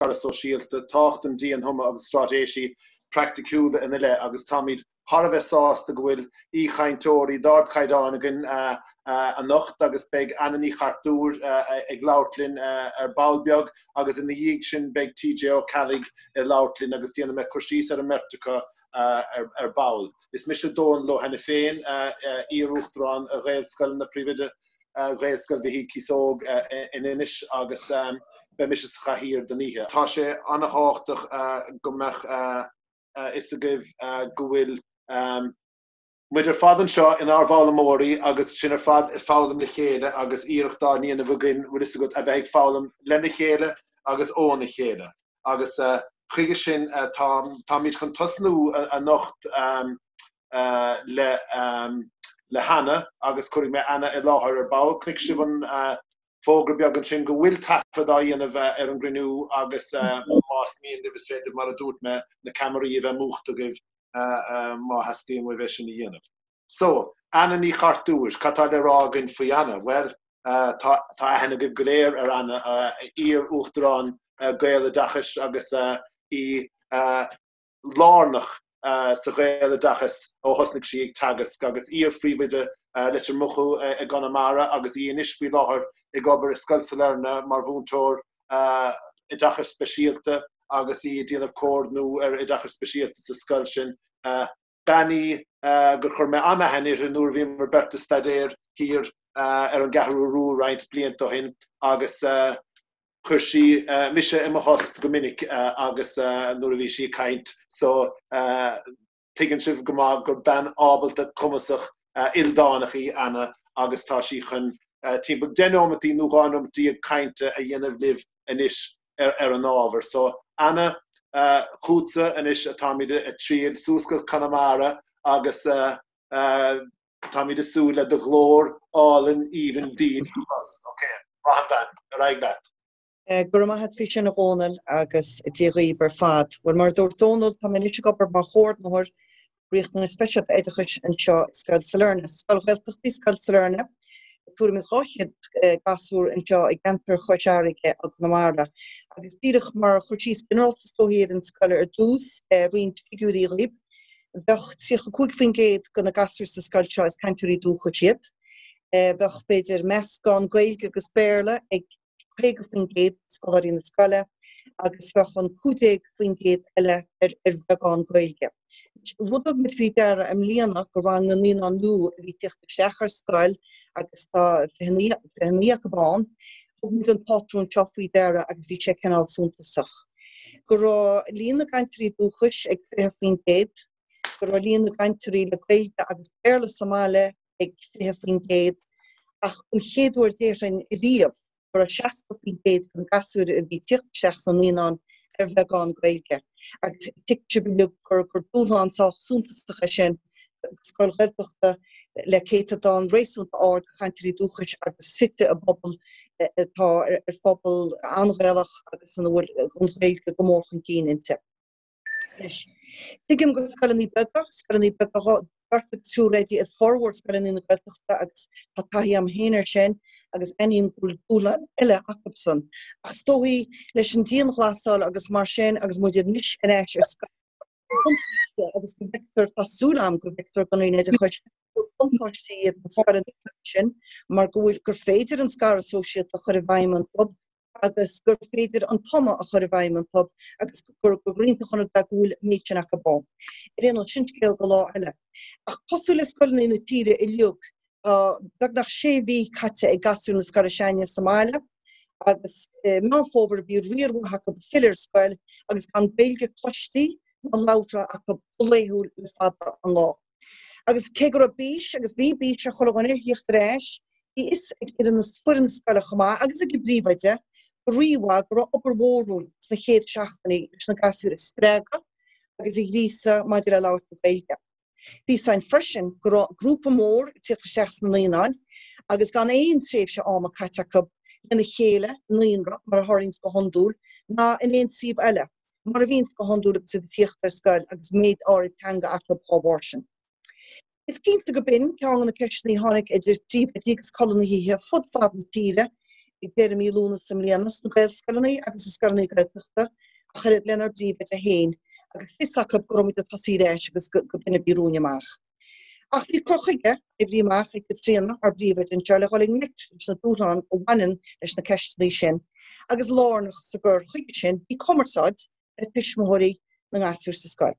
Scaradh Sóisialta, Tábhacht an diantumtha agus straitéisí praiticiúla in le agus táimid Tharbheith sásta go bhfuil Aoichainteoirí dard chaidánagan a nocht agus beag ananí Chartúir ag láirtlinn bailbeag agus in na dhiaig sin beag TJ ó Ceallaigh láirtlinn agus déanam me chuirsís ar Mertecha bail. Is mis Dónal ó hAiniféin íarúchtarán a Gaelscoil na príomide Gaelscoil bhí Cíosóig in inis agus be mis chathír Dírithe. Tá sé anna háchtach go meach is a gibh go bhfuil Muidir fad an seo in Mhuinteoirí agus sin fad fálam le chéile agus íirechtá níana bhagin bhfuil is go a bheith fálam lena chéile agus óna chéile. Agus chuige sin tá míid chun tosnú a nocht le hana agus chuirigh me anna I láthair ar bail clic si bhan fógra beag an sin go bhfuil tafad á dhéanamh ar an grinú agus más míon de bheith féidir mar a dúirt me na camarí a bheith múchta gibh má hastíon bhfuil bheith sin a dhéanamh. So, anna ní Chartúir, catá le rágan faoi anna? Well, tá hena gibh go léir ar anna ír uachtarán Gaeloideachas agus I lárnach sa Gaeloideachas ó thosnaigh sí ag teagasc agus ír phríomhoidí leis an mhuichíl a Conamara agus I inis faoi láthair ag obair Scoil Sailearna mar bhúnteoir Ideachas Speisialta agus I déanamh córdnú ar Ideachas Speisialta sa Scoil sin. Danny gur chur me anna henir an nuair bhíon mar berta stadéir hir ar an gathú roint blianta hin agus chuir sí mise imime host go minic agus nuair a bhí sí caint so tuigeann sibh go maith gur ben ábalta cumasach ildánachaí anna agus tá sí chun timp denómatí nógánomatí ag cainte a dhéanamh libh inis ar an ábhar. So anna chútsa inis táimide a tríal súscail Conamara agus táimide súla de glór álan even bín chus. Okay, rahan ben, raig dat. Gur maithad fi sin a Dónal agus Dírithe bar fad. Bhfuil mar dúir Dónal tá mé níos go mar chóir mór riachtan na speisialt éidechas an seo Scoil Sailearna. Scoil Gaeltachtaí Scoil Sailearna. Fuair is ráchiad gasúr an seo ag gantar Choiséirigh ag Conamara. Agus díreach mar chuirtí spináltas tóhéad an Scoil ar dús riont figúrí rib. Bheadh tíocha cúig faoin géad go na gasúr sa Scoil seo is cantarí dú chuirtíad. Bheadh beidir meascán Gaeilge agus béarla ag chuig faoin géad scoláirí na Scoile agus bheadh an 15 faoin géad eile ar bheagán Gaeilge. Rudog mit bhí deara am líana go bhain na níon an nú a bhí tíochta seachar Scoil agus tá fehníach go bán, mit an patrún seo faoi deara agus bhí sé cinál súntasach. Go rá líana gantarí dúchais ag faoin géad, go rá líana gantarí le Gaeilge agus béarla Somáile ag faoin géad, ach an chéadúir déir an riamh go rá 60 faoin géad an gasúir a bhí tíocht seach san líán ar bheagán Gaeilge. Agus tiicte beag gur dúlháin sách súntasacha sin Scoil Gaeltachta le céitad an réisúnta áard chainteoirí dúchais agus site a bobbal tá ar phobal anghaalach agus an bhfuil an Gaeilge go mór chun cínnte. Tuigim go scoileanní beaga praiticiúla is forward scoileanní na Gaeltachta agus tá taithí am héanaar sin agus aíon dúla eile acapsan. Ach stóí leis an díon ghlasáil agus mar sin agus muidir níos in éis ar Scoil agus go bhictar tásúlam go bhictar go iad a chuid puntáistí na Scoil sin mar gur féidir an Scaradh Sóisialta chuir bhaimman pub agus gur féidir an toma a chuir bhaimman pub agus gur grínta chuna bhúil méid sin a bá. Réanú sin céal go lá eile. Ach cosú le scoilnaí na tíre I liug Dagdach sé bhí caite ag gasú na Scoil Somáile agus Meán Fómhair bhí riarmhacha go fillir Scoil agus gan Gaeilge cloistí an látra a go léithú le fada an lá. Agus cé gur a bís agus bhí bís a cholaganir híocht réis í is ag an fuair na Scoile chomá agus ag bríomhaide ríomha gur opair mórún sa chéad seachtaí leis na gasúr is spréaga agus ag rísa maidir a láir go Gaeilge. Bhí sain freisin gur grúpa mór tíochta seachas na líonán agus gan éon tréimh se áma caiteach ina chéile líonra mar a tharlíns go hondúil ná in éon síomh eile. Mar a bhíns go hondúil sa tíochtar Scoil agus méid áirí teanga acla pábhar sin. Is cínta go bin ceann na ceisnaí tháinig idir dígus colnaíthe fud fad na tíre I déirmí lúna sam líanas na Gaelscoilnaí agus is Scaradh Gaeloideachta a chuir lenar bríomh a hain agus fiach go gromid a tasí réis agus go binna bírúne amach. Ach bhí crochuige I bhríach ag go tríanana ar bríomh in Ceallaigh nic leis na dúrán ó bhanan leis na ceistnaí sin agus lárnach sa gur chuige sin bhí commerceáid ar phríomhoidí na ngáasúr sa Scoil.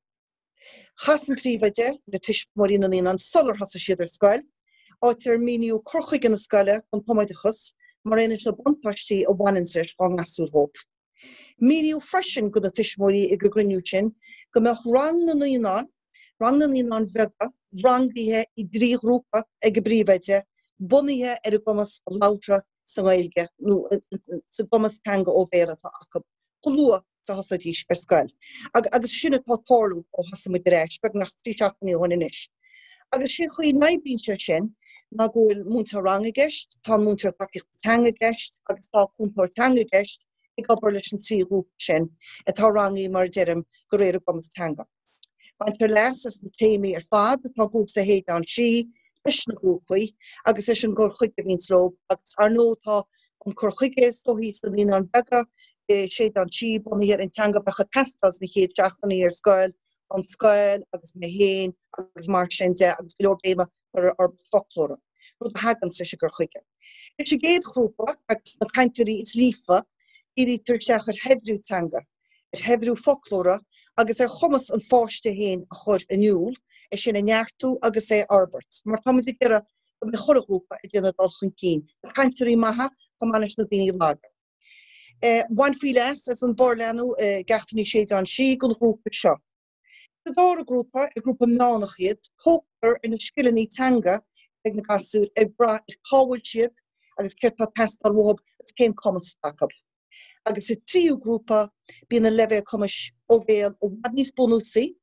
Chas an príomhaide le phríomhoidí na líon an solar has a siad ar Scoil áit ar míniú crochuige na Scoile an pomaidechas mar éineas na buntáistí ó bhaninseir á ngáasúr hóp. Míniú freisin go na phríomhoidí ag go griniú sin go meach rang na líon bhega rangíthe I drí grúpa ag go bríomhaide buníthe ar a gomas látra sa Gaeilge nó sa gomas teanga ó bhéire tá acu cholua sa hosadís ar Scoil. Agus sinna tá pórlú ó hasamid réis beg nach tríteachtaí ó inis. Agus sin chuí naibíse sin na ggóil múnta ranga gceist, tá múnta takeíocht teanga gceist agus tá cúntóir teanga gceist I gobar leis an trí grúpa sin a tá rangaí mar deireadh go réir a gomas teanga. Baintear leas as na téimi ar fad tá gúil sa héad an sí leis na grúpaí agus is an gur chuige hín slób agus ar nó tá an cur chuige slóhí sa líon an bega sé an sí bunaíar an teanga becha testas na chéad deachtaí ar Scoil an Scoil agus Mhíchíl agus mar sin de agus go leor béime ar folklóra. Rud hagan sa gur chuige. Is sé géad grúpa agus na Aoichainteoirí is lífa Dírithe seach ar headhrú teanga, ar headhrú folklóra agus ar chumas an fáiste héin a chur aniuúl sin a neartú agus Albert. Mar tá muid gur go na chora grúpa I dtíanana dul chun cín. Na Aoichainteoirí maithe go manis na daoine lága. One fi les as an borlenú gachtaní séad an sí go grúpa seo. Tá dára grúpa a grúpa mánach iad pócar in na scileanní teanga ag na gasúr ag bra cábhail siad agus ceirtá test ar bhób as cén commas tacab. Agus I tríú grúpa bí na levéil commas ó bhéal ó bhad níos bunúsaí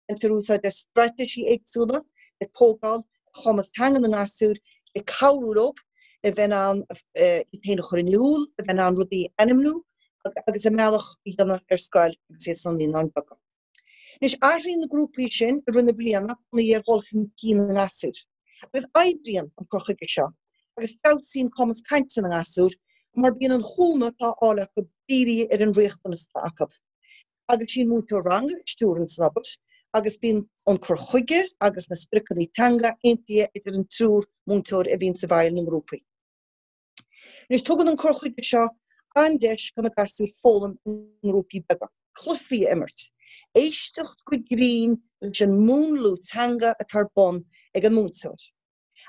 an tarúsa de straitéisí éagsúla ag pógáil commas teanga na gasúr ag cabhrúlóg a bheith an I téanna chur aniuúl a bheith an rudí animnú agus a mealach I dhéanana ar Scoil agus sé san líon an bhaga. Nis áiríonn na grúpaí sin a rinne bliana na dhéar ghulchan cín na gasúr. Agus aibríonn an crochuige seo agus fáilsín commas cainte na gasúr mar bíon an chúna tá ála go dírí ar an réachtanas tá acab. Agus sin múteoir rang stúrann snabbert agus bíon an crochuige agus na spricaní teanga intia idir an trúr múteoir a bhíon sa bhail na grúpaí. Nis tugann an crochuige seo an deis go na gasúr fólam an grúpaí bega. Clufií immert. Éisteach go grín leis an múnlú teanga a tar bon ag an múteoir.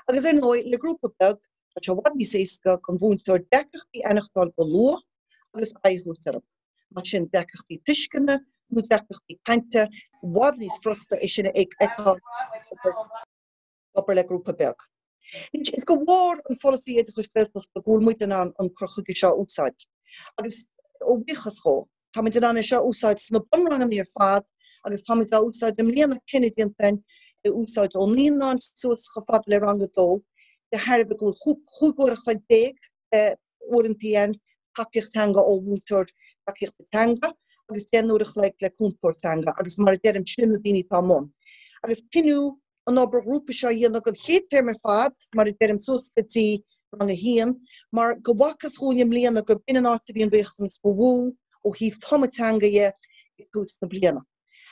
Agus ar nói le grúpa beg dat je wat niet zeker kan doen door 30 die enigtal beloor, alles eigen maar je 30 die tischkende, moet 30 die kante, wat is frosten is je op een groep berg. Het is gewoon een policy het gesteld dat de goal moet aan een krachtige show outside. Agus ook die geschool. Tam het dan een show outside snap omrangen meer vaart. Agus tam het outside de miljoenen kennen die en de outside al niet aan zoals gevat le range doel. De herve goal goed worden gedek. Worden die en Tábhacht teanga ó bhúnteoir Tábhacht teanga agus den nodig le cúntóir teanga agus mar derm sinna daoine tá món. Agus pinú an obair grúpa seo dhéanana go chéad fér fad mar derm soscatí ran a hían mar go bhachas chuúine bliana go binnen áta bhíon richtans go bhú ó híomh thoma teanga é i tús na bliana.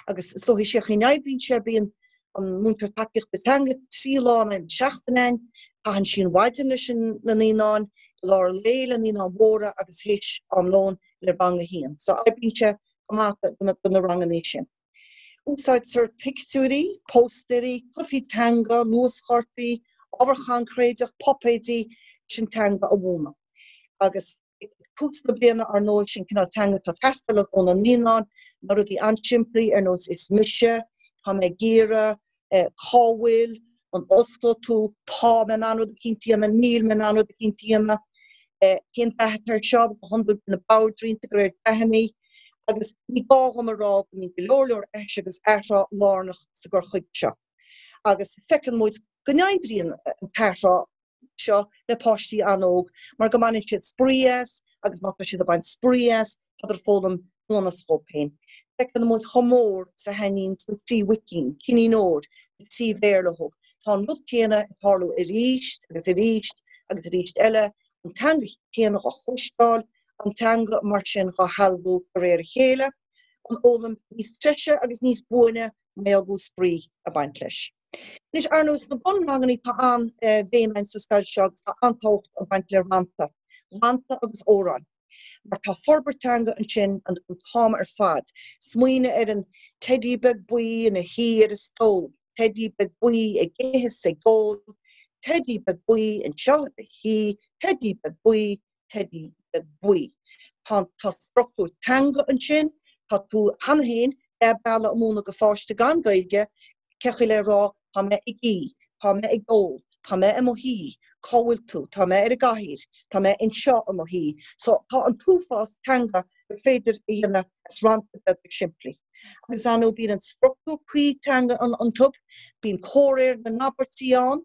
Agus is lohi sé chu naibín se bíon an múnteoir Tábhacht teanga síláán an seachtainin tá an sin waidin leis na níán Lár léile ní an bhóra agus héis an lón le bang a hían. So aibíse amachta na ranganí sin. Úsáid sur pictiúirí, pósteirí, clufií teanga, nuaschartaí, ábharchancréideach, popéidí sin teanga a bhúna. Agus cús na bliana ar nóid sin cinál teanga tá testalach ón an níán, na rudí antimprí ar nóid is mise, tá me géire, cáhfuil, an oscail tú, tá men anrad a cintíana, níl men anrad a cintíana, cén bethetar seo go 100 na báidrínta go raibh behannaí, agus ní gáham a rá ní go leor eis agus eisá lárnach sa gur chuig seo. Agus fecinn muid go neibríonn an peisá seo le páistí anóg, mar go maiid siad sprías, agus má siad a bain sprías, idir fólam nóna scópéin. Fecinn muid chomór sa henín sa tí wicín, ciní nóir, sa tí bhéirlethóg. Tá rud céanna tarlú i ríist, agus eile, an teanga chéanna go chluisteáil, an teanga mar sin go halbú go réir chéile, an ólam níos treise agus níos buine mé agú sprí a baint leis. Nis arnús na bunranganí tá an bhéimeint sa scoil seo tá antócht a baint le ranta agus órán. Mar tá forbartanga an sin an tám fad. Smuoine an tedíbeg buí na hí ar a stól, tedíbeg buí a géhis a gól, tedíbeg buí an seo a hí, tedíbeg buí, tedíbeg buí. Tá struchtúr tanga an sin, tá tú hanhéin bella múna go fáiste gan gaige, cechi le rá tá me i gí, tá me i gól, tá me am hí, cáil tú, tá me ar a gahíd, tá me in seo am hí. So tá an túfás tanga ar féidir i dhéanana as ranta beg siimplí. Agus anó bín an struchtúr puí tanga an tub, bín córéir na nabartíán,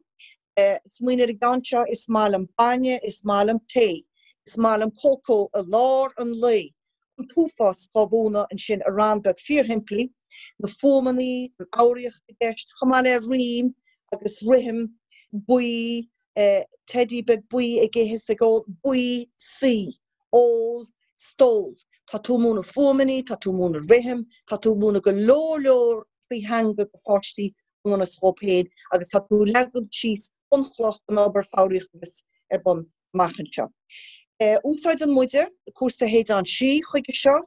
smuoine ar a ganseo is Smál am baine, is Smál am té, is Smál am cócó a lár an lei. An túfás gabúna an sin a rambeg fíorhimpli, na fómaní, an áireacht a gceist, chamáile rím, agus rihim, buí, tedíbeg buí a géhis a gól, buí sí, ól, stól. Tá tú múna fómaní, tá tú múna rihim, tá tú múna go lór fí hanga go fáistí múna sópéin, agus tá tú legum síos unchlocht an obair fáiríochtas ar bun machanseo. Úsáid an muide, cuasa héad an sí chuige seo,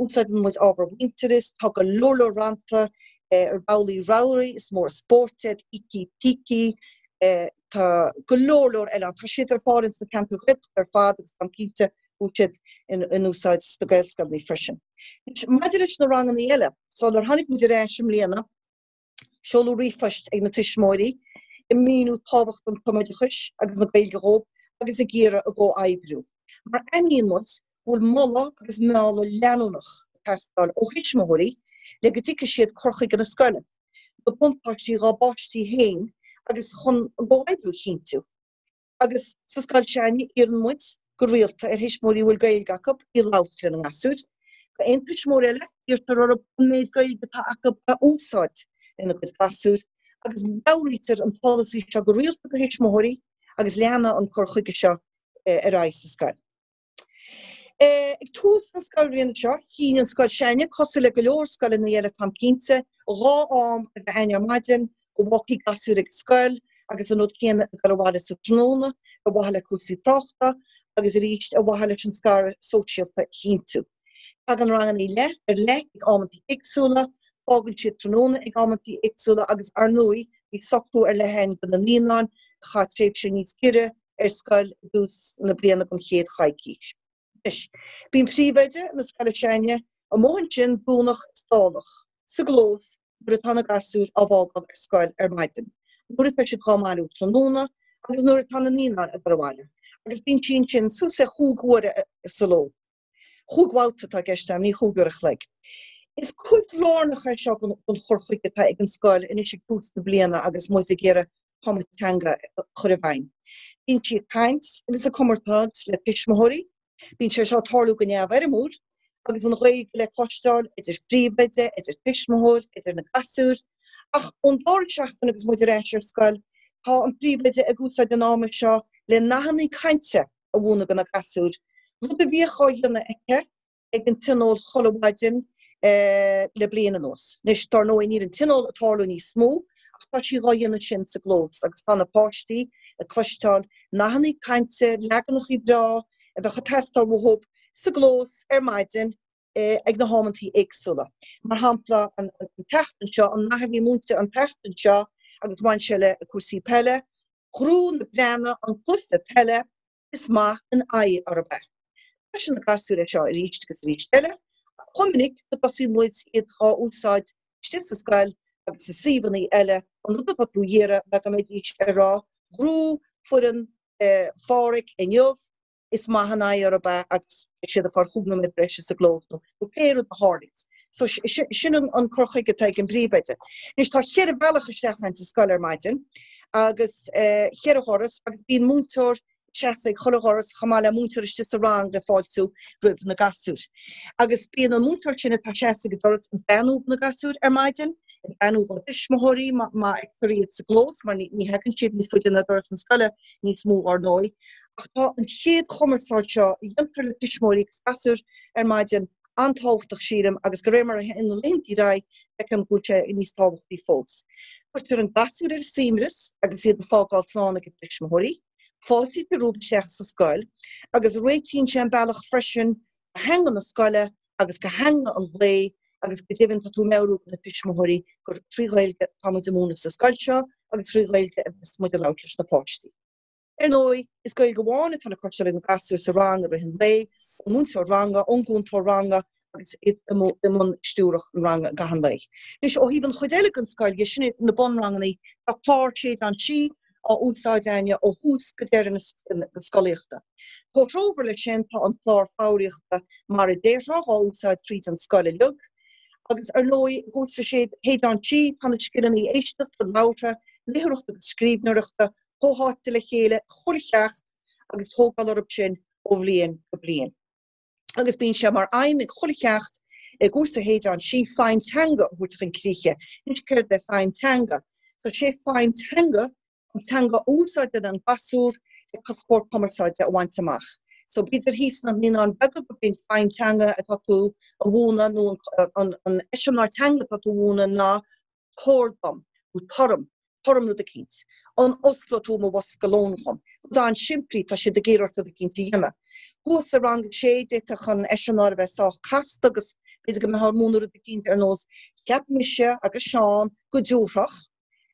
úsáid an muid ábhar winteris, tá go lór ranta ar bálaí ráirí, is mór sported, iki-piki, tá go lór eile, tá siad ar fád na campú chit ar fád agus an cíte útead in úsáid na Gaelscoil ní freisin. Maidiris na rang an eile, so ar tháinig muidir éisiom líana, seolú rífast ag na tuismóirí, i míú tábhacht an Coméideachas agus na Gaelgeróp agus a ggéire a go aibrú. Mar aimíon muid bhfuil molla agus meála leanúnach testáil ó thuismóirí le go dtí siad corchaigh an na scoile. Go bumpáistí rábáistí héin agus chun go aibrú chinú. Agus sa scoil seaine ar an muid go rialta ar thuismóirí bhfuil Gaelgacab i láithre an asúd. Go aon tuismóir eile ar tar ar a méid Gaelgatá acab a úsáid ina go asúd, agus dárítar an policy seo go rialta go thuismóirí agus leanna an corchaige seo ar áis na scoil. Ag tús na scoil riana seo, hín an scoil seine, cosú le go leor scoil in na dhéile tam cínte, rá am a bheith aine maidin, go bhacaí gasú ag scoil, agus an ód chéanna a garabháile sa tróna, a bhaile cúsaí trachta, agus a ríist a bhaile an Scaradh Sóisialta cíntu. Ag an rangan í le, ar le ag ámantí igsúla, fágann siad tróna ag ámantí igsúla agus ar nuí í sochtú ar lehéin go na níonán, chaid tréimh sin níos gire ar scoil dús na bliana go chéad chaidcíis. Bín príomhide na scoile seine a móhain sin búnach stálach, sa glós Britanna gasúr a bhágad ar scoil ar maidin. Nuair pe siad chámáú tróna agus nuair tána níonán a barabháile. Agus bín sin súsa chúghuaire sa ló. Chúgháilta tá gceiste ní chúgurach le. Is cúilt lárnach ar seo gon chorchaige tá ag an scoil in is cús na bliana agus muid a ggéire Meán chur a bhain. Bín siad paint is a cumartáid le tuismóirí, bín sé seo tarlú go neamh ar múd, agus an réig le cloisteáil idir phríomhoidí, idir tuismóir, idir na gasúr, ach ón dáirseachtain agus muid ar éis ar scoil, tá an phríomhoidí a gúsáid an áma seo le nahannaí cainte a bhúna go na gasúr. Rud a bhíochaidna aice ag an tinóil cholamhaidin le bliana nós. Nis tar nó ní an tinóil a tarlú ní smó, ach tá sí roianna sin sa glós, agus tá na páistí a cloisteáil nahannaí cainte leagannach í brá, a bheith testáil mhóp sa glós ar maidin ag na hámantí éagsúla. Mar hampla an teachtain seo, an nathbhí múnta an teachtain seo, agus bhain se le a cuasaí peile, chrú na breanna an clufa peile is maith an aghaidh ar a bheith. Tá sin na gasúla seo i ríist agus ríist eile, chumininic go basí muid iad chá úsáid stis a scoil agus sa síbanaí eile an rud a tú dhéire le go méid ís ar rá, grú furan fáric in jobh, is maith an aghaidh ar a bheith agus siad a far chúgna med breise sa glótú. Go péirú a hálit. So sin an corchaige teag an bríomhoide. Nis tá chéad a bhealach isteachnaint sa scoil ar maidin, agus chéad a choras, agus bíon múntóir seasaigh cholachoras chamáile múntóir is tis a rang le fáilsú rubh na gasúr. Agus bíon an múntóir sinna tá seasaigh doras an benúb na gasúr ar maidin, anú phríomhoidí má ectoríad sa glós, mar ní hecinn siad níos fuide na doras na scoile níos mó ar nói. Ach tá an chéad chumarsáil seo diontar le phríomhoidí gasúr maidin an thábhachtach sírim agus go réimar in na lintí ra ag gúte níos tábhachtaí fós. Chuirtar an gasúr ar síimris agus iad na fágáil sláánna go phríomhoidí, fáiltí de rúb seach sa Scoil, agus réitíonn sé an bailach freisin a hanga na scoile agus go hanga an lé agus go dtíhann tú meú na phríomhoidí gur tríghilge táid amúna sa Scoil seo agus tríghilge is mu leis na páistí. Nói is goil go bháinna tána chuirte le na gasúr sa rang a bhíon lé, múnta ranga, ongúnta ranga agus imon stúrach an ranga gahan lé. Nís ó híhann chuidéile an Scoil ge sinna na bonrangaí a chlár séad an si á úsáideine ó hús go déir na scoíochta. Tá tróbar le sin tá an chlár fáíochta mar a déirrach á úsáid tríd an Scoilearlaach, agus ar nói gúsa séad héad an si tána sciannaí éisteach go látra, léireachta go scríbneachta, tóháte le chéile, chorcheacht agus tógáil orb sin ó bblion go blion. Agus bíonn sé mar aimim ag chorcheacht gúsa héad an si hAiniféin bhuiirteach an críche, níos céir le hAiniféin. So sé hAiniféin an teanga úsáid an gasúr ag caspórt commerceáide a bhaint amach. So bíidir hís na ní an bega go bíonn hAiniféin a tú a bhúna nó an eisiomnar teanga a tú bhúna ná córdam ú thorm nó de cíns. An Oslo tú má was golónchom. Dá an siimplí tá sé de géirta de cínta dhéana. Hús a rang sé déiteach an eisiomnar bheith sách cast agus bíidir go me harmónú de cínta ar nós ceap mise agus seán go dúrach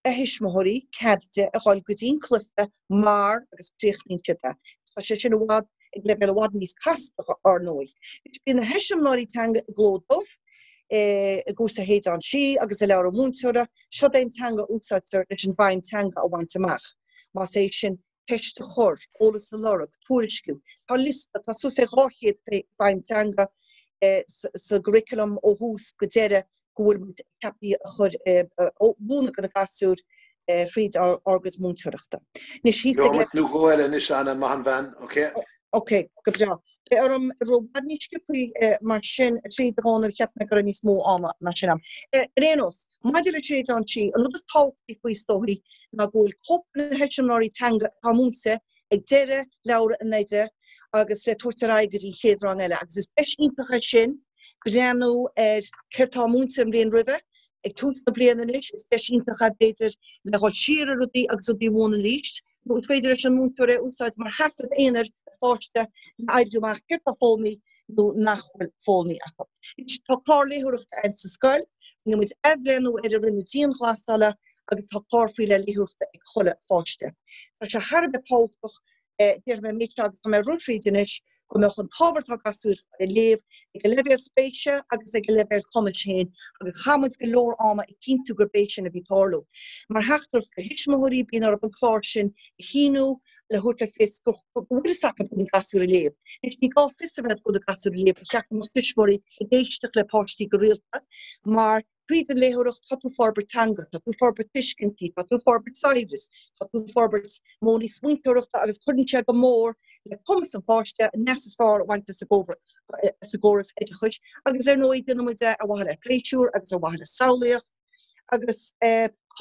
a hisismóirí cadde a gháil go dtíon cluife mar agus tríochníte. Tá sé sin bhád ag le bheith bhád níos castach ar nói. Is bí na heisiomnáirí teanga glódómh gúsa héad an si agus a leabhar Muinteoirí, seo é teanga úsáidtar leis an bhain teanga a bhaint amach. Má sé sin peiste chur, ólas sa lorug, túrisciú. Tá lista tá sus é ráchéad bhain teanga sa curriculum ó hús go deire gohfuil capí a chur búna go na gasúr fríd agus múnteoireachta. Nis hí nú ghóile is anna Meán Fómhair, oké? Oké, go bra. Arm robad níosciúpaí mar sin tríd gánar cheapna go níos mó ama na sin am. Rénos, maidir le tríd an si, an agus tábhachtí faoi stóthaí na bhfuil cópla heisiomnáirí teanga tá múnta ag deire leabhar a naide agus le tuairtearáid go dtí chéad rang eile, agus is deisíntacha sin Gréanú ceirtá múnta an blion roimhe, ag tús na bliana leis, is deisíntacha beidir le gáil siar rudí agus rudí móna líist, nó féidir leis an múnteoirí úsáid mar hefad éonar fáiste na aidúach ceirtá fólmí nó nachfuil fólmí acu. Tá clár léireachta an sa Scoil, nó muid eibhléanú ar a rinne tíon glasala agus tá clár faoile léireachta ag cholle fáiste. Tá sé tharbh tábhachtach déir me méid agus tá mé rudríidenis go meach an tábhachtach gasúr a léamh ag go leibhéal spéise agus ag go leibhéal comas chéin agus chamuid go leor ama i cinntiú gur béis sin a bhí tárlú. Mar heachtar go hisismóirí bíon ar an clár sin i chinú le thuirta fis go bhfuil sac an gasúr a léamh. Nis ní gá fisabhead go a gasúr a léamh cheach mo hisismóirí i déisteach le páistí go rialta, mar Príd an léireach tá tú forbar teanga, tá tú forbar tuiscintí, tá tú forbar saibhris, tá tú forbar móní smuinteoireachta agus chuinnte go mór le cumas an fáiste nesas fár bhainte sa ggóras éideachais, agus ar nói duine muide a bhaile pléisiúr agus a bhaile Sailearna agus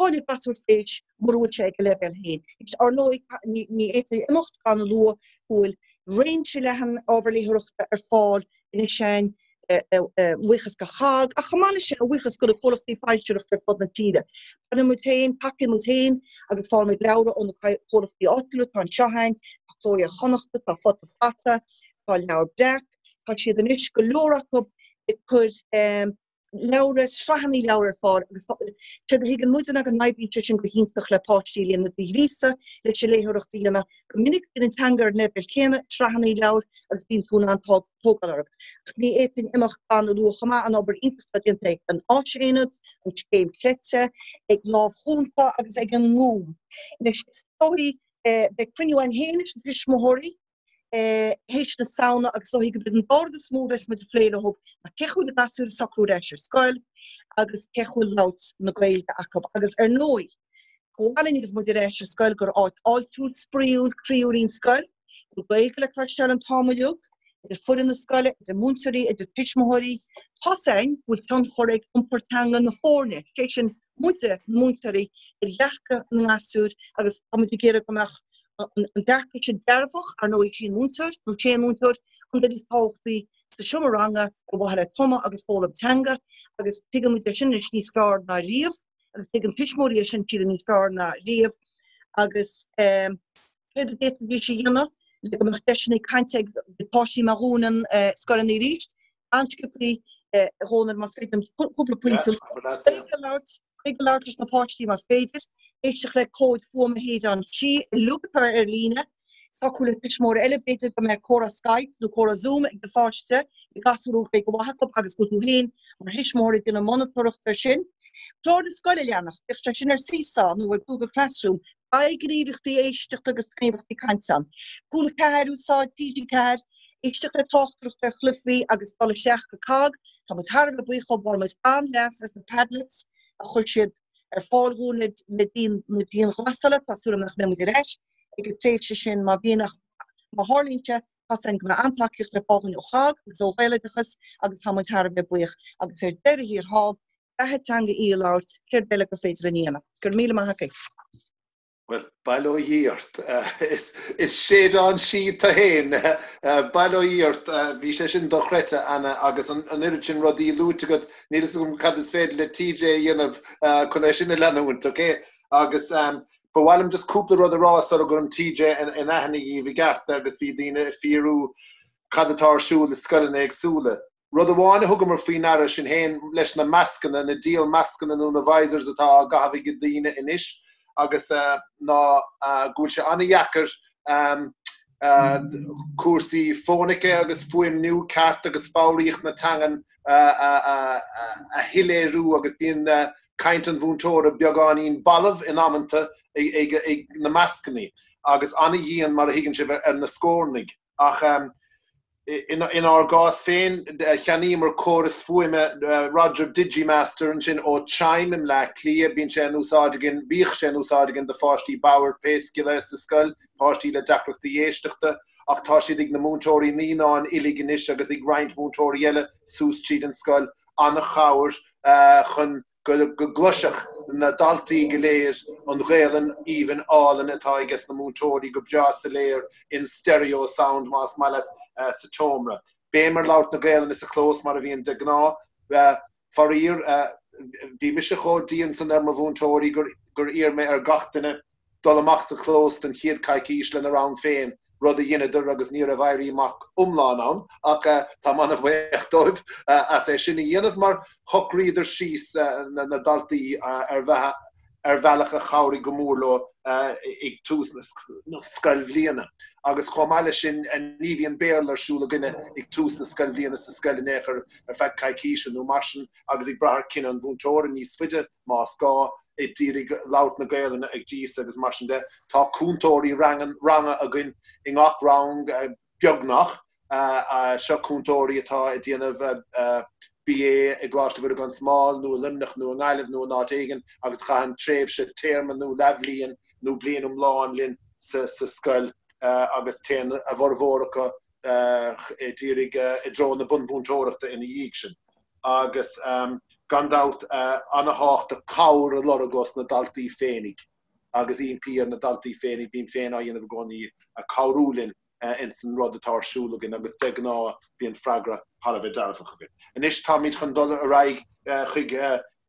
cháinnig gasúr stéis marúil sé go leibhéal héin. Ar nói ní éitir imimecht gan lua bhfuil réimse lehan ábharléireachta ar fáil ina sin mhuichas go chaag, a chamáile sin a mhuichas go cholachtí fáilteach ar fud na tíide. Pana mutéin, pacin mutéin, agus fáil mé leabhar ón cholachtí áitiúla tá an seohain, tá chlóide chonachta, tá fud a fata, tá leabhar deach, tá siad an is go leor acu i chur leabhar srahannaí leabhar fáil, agus siad a hiag an muideanna an naibíte sin go híntach le páistí líana na Dírithe, le sé léireachta dhéanana go minic in an teangar nebel chéanna srahannaí leabhar agus bíonn túna an tógáil. Ní éitin imimeach gan luú chama an obair iontas dionta an Aoichainteoirí, an céim cléite, ag lámh chunta agus ag an ngúm. Nes stóí be cruniú an héanis na phríomhoidí, héis na sauna agus so go bid an borda smóras mit a phléile hog na cechúil na gasúr sacrú reisir Scoil agus cechúil laut na Gaeilge acu agus ar nói. Gháilin agus muid reisir Scoil gur áit áiltrúd spríúil críúín Scoil, go Gaeilge le cláiste an támaileog, idir fud na Scoile, idir Mhuinteoirí, idir phríomhoidí, thosain bhfuil tan chorraigh iompórteanga na fórne, sé sin Mhuinteoirí i dhearca na ngasúr agus amid géire gomach an dearca sin dearbhach ar nó sin Mhuinteoir, nó sé Mhuinteoir, an dad is tábhachtaí sa siúmaranga go bhile toma agus fólam teanga agus tuigim sin is níos fearr na riamh, agus tuigim phríomhoidí sin tíad níos fearr na riamh agus céad a déta bhí sé dhéanamh le go mbeidh cainte de páistí marúnan Scoil í ríist, anticuplaí hónar mas féidir cúpla pointil. Gaeloideachas na páistí mas féidir, éisteach le cóid fuama héad an sí luchar líne, sacúla phríomhóir eile féidir go mbeidh córa Skype nó córa Zoom ag de fáiste, i gasúrú fé go bhathachab agus go tú héin mar phríomhóir duna monitorachtar sin. Clár na Sailearnach, ag sin ar síosá nó bhfuil Google Classroom, gríomhachtaí éisteach agus príomhachtaí cainteán. Cúla ceithir úsáid tíidí ceithir, éisteach le táchtruachtar chlufaí agus balla seach go cág, tá mas thar le buíocha bhil mas anleas as na padlets a chuil siad ar fáilgún le dín ghasala pasúlam nach mé muidir éis, agus tréimhse sin má bíonach má hálínte pasan go anpaciach le fágan ó chág, agus ó Gaeloideachas agus tá mas thar le buíoch agus ar deire hir hall, Scaradh Teanga Scaradh céir beile go féidir an íana. Gur míle maithacaigh. Well, Gaeloideachas is séad an siad a héin. Gaeloideachas bhí sé sin do chreite ana agus an irid sin rodí lúte go nílas go cad is féidir le TJ dhéanamh chun é sin na leanúint, oké? Agus bhhailm just cúpla rud ará sort gur an TJ in aithne bhí gart agus bhí daoine fiarú cad atá siúl is Scoil éagsúla. Rud amháin thugam mar faoin ara sin héin leis na meascanna na díal meascanna nó na bhaisers atá gahabh go daoine inis. Agus ná gúil se anna dheacair cuasaí fónice agus fuaim nniu ceart agus fáiríocht na tangan a hiléirú agus bíon caint an bhúntóra beagáín bailmh in amananta ag na meascannaí agus anna dhéon mar a higann sibh ar na scórnaigh. Ach in our gás féin cheanaí mar choras fuaime Roger Digimaster an sin ó Chaimim le clia bíonn sé úsáideagan bhíoch sé úsáideagan de fáistí Bauer Péisciile sa Scoil, fáistí le deacreachtaí éisteachta ach tá siad ag na mhúinteoirí níán iliginis agus ag roinnt mhúinteoirí eile sús siad an Scoil anna cháir chun go gluiseach na daltaí go léir an Ghaelann even álan atá agus na mhúinteoirí go bja sa léir in stereo sound más maiile sa tomra. Bémar laut na Ghaelann is a clós mar a bhíon de gná farír bhí mise cho díon san ar mar bhúinteoirí gur ír me ar gachtainine dul amach sa clós den chiad caiiciis le rán féin rud a dhéanaidir agus níor a bhairí amach umláin an ach tá man a bhéchtdóibh as é sinna dhéanamh mar chochríidir síos na daltaí ar bhealach a chairí go mórló ag tús na Scoil bhliana. Agus chomáile sin ní bhíon béal arsúla gine ag tús na Scoil bhliana sa Scoil néchar ar feadh caiiciise nó marsin agus ag brethir cinenne an bhúinteoirí níos fuide más gá i dtírig laut na Gaelann ag díos agus marsin de tá cúntóirí ranga a gin i ngach rang beagnach seo cúntóirí atá i dhéanamh BA ag Coláiste bhfuil gan Smál nó limnach nó an Ghaillimh nó an áitéigean agus chahan tréimhse téirme nó leibhlíonn nó blian umláin linn sa Scoil agus téan a bhormhóracha i dtírig i dro na bunbhúntóireachta ina dhéig sin. Agus gandát anna hácht a cabhar a loragos na daltaí féinnig agus íon píar na daltaí féinnig bíon féin á dhéanamh gcónaí a cabhrúlinn in san rud atá siúlagin agus de gná bíon freigra har a bheith dearfach agin. Inis tá míid chun dul a raig chuig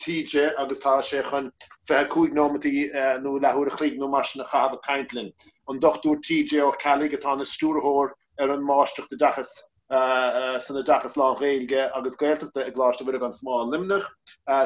TJ agus tá sé chun bheith cúig nómatí nó lethúir a chuig nó mar sin na chahabh caintlinn. An dochtúr TJ ó Ceallaigh atá na stúrthóir ar an máisteach de dachas sanna dachas lá Ghaeilge agus Gaeltachta ag Coláiste bhfuil gan Smál limnach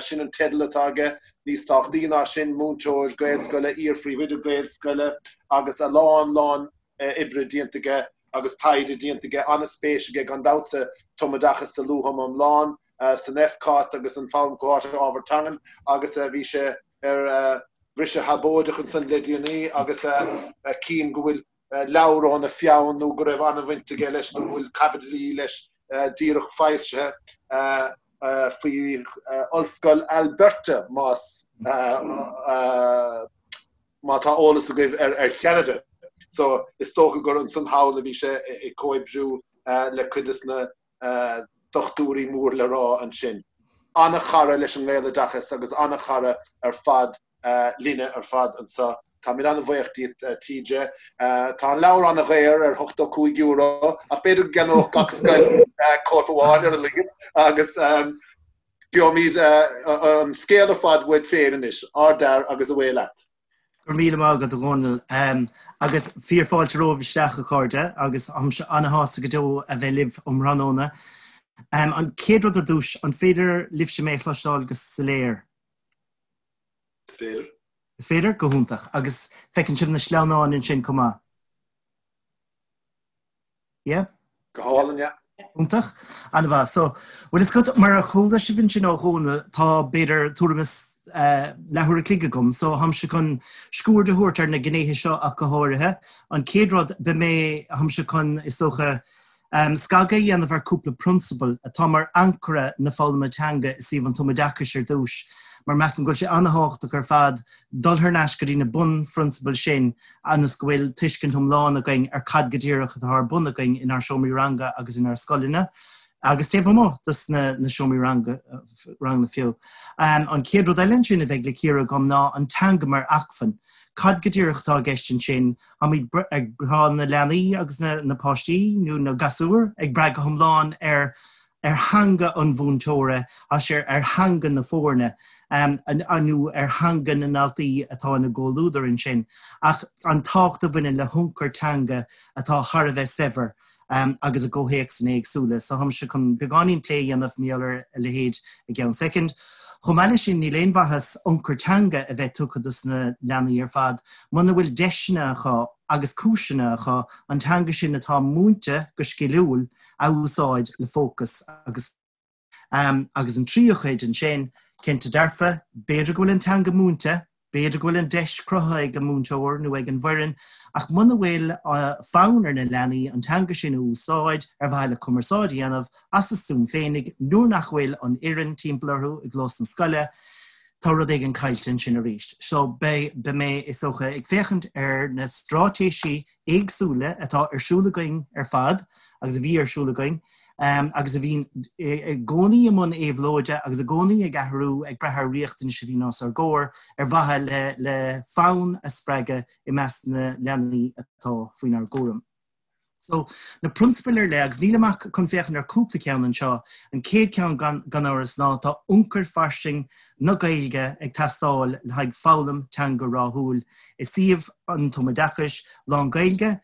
sin an tedal atáge níos táchtaí ná sin Mhuinteoirí Gaelscoile íorfríomhoidí Gaelscoile agus a lán ibre diantaige agus taide diantaige anna spéisiige gan dása tomadachas sa luham am lán san Fcát agus an fáim cóáte ábhartangan agus bhí sé ar bhrise habóidach an san ledíanaí agus cín go bhfuil leabhrán a fiabhann nó go raibh anna bhainteige leis nó bhfuil capitalí leis díreach fáilse faoi Ollscoil Alberta más má tá ólas a goibh ar Canada. So is tócha gur an san hála bhí sé i cóibhriú le cuidas na dochtúirí mór le rá an sin. Anna chara leis an Gaeloideachas agus anna chara fad líne fad an sa. Tá mí an bhaochttaí TJ. Tá an leabhar an ghéir €85 ach beidir gan gach Scoil cótaháin ar an ligin agus Biomid an scéal fad bhfuid féin is ardar agus a bhfuil leat. Gur míle mágad a Dónal agus fíorfáilte rómhisteach a chuirde agus anna hásta go dó a bheith libh ranóna. An céad rud a dúis an féidir libhse mé chláisteáil agus sa léir. Féidir? Is féidir go húntaach agus fecinn sin na sleanáin in sin comá. Yeah? Go hálan, yeah. Húntaach? Anna bha, so bhfuil is go mar a chóla se bhín sin á hóna tá beidir túramas lethúir a clige gom, so hamse chun scúr de thuirtar na gnéithe seo a go háirithe. An céad rud be mé hamse chun is socha Scailgh dhéanamh ar cúpla principal atá mar ancra na fáilme teanga is íomh an tumadachas ar dúis. Mar meastan goil sé annaháchtach ar fad dul thar neas go dtí na bun principal sin agus go bhfuil tuiscint thomláin a going ar cad go ddíireach a thar bun a going in ar seomíranga agus in ar scoilina. Agus téh mó na seomíranga rang na fiú. An céad rud eilinn sin a bheith le círa gom ná an teanga mar achfan. Cad go ddíireachtá geistin sin a mí ag brá na leanaí agus na páistí nó na gasúir ag breag go thomláin ar hanga an mhúinteoirí a sé ar hanga na fórne anú ar hanga na naltaí atá na ggóilúdar in sin. Ach an tácht a bhaine le hunkar teanga atá thar a bheith sever agus a ggóhéic san éagsúla. So ham se chun beáín plé anmh míallar a lehéad a gceann second. Chomáile sin ní léonmhathas hunkar teanga a bheith tuchas na leanaí ar fad, muna bhfuil deisina chu agus cúisina chu an teanga sin atá múinte go sciúil a úsáid le fócas agus an tríochéid an sin cinnte dearfa beidir go bhfuil an teanga múinte, beidir go bhfuil an deis crutha ag an múinteoir nó ag an bhaireann ach muna bhfuil fánar na leanaí an teanga sin úsáid ar bhaile cumarsáidí anmh as asún féinnig nuair nach bhfuil an iireann timpplairthú i glós an Scoile tá rud ag an cailteann sin a ríist. So be mé is socha ag féchant ar na straitéisí éagsúla atá ar siúlagaing ar fad agus a bhí ar siúlagaing agus a bhín gcónaí amon éhlóide agus a gcónaí ag athrú ag brethar riachtain se bhí nás ar ggóir ar bhathe le fánn a spreige i meas na leanaí atá faoin ar ggóram. So na principal ar le agus nílamach chun féchan ar cúpla ceann an seo an céad ceann gan áras ná tá unkar farsing na Gaeilge ag tastáil le haig fálam teanga ráthúil. Is síomh an tumadachas lá Gaeilge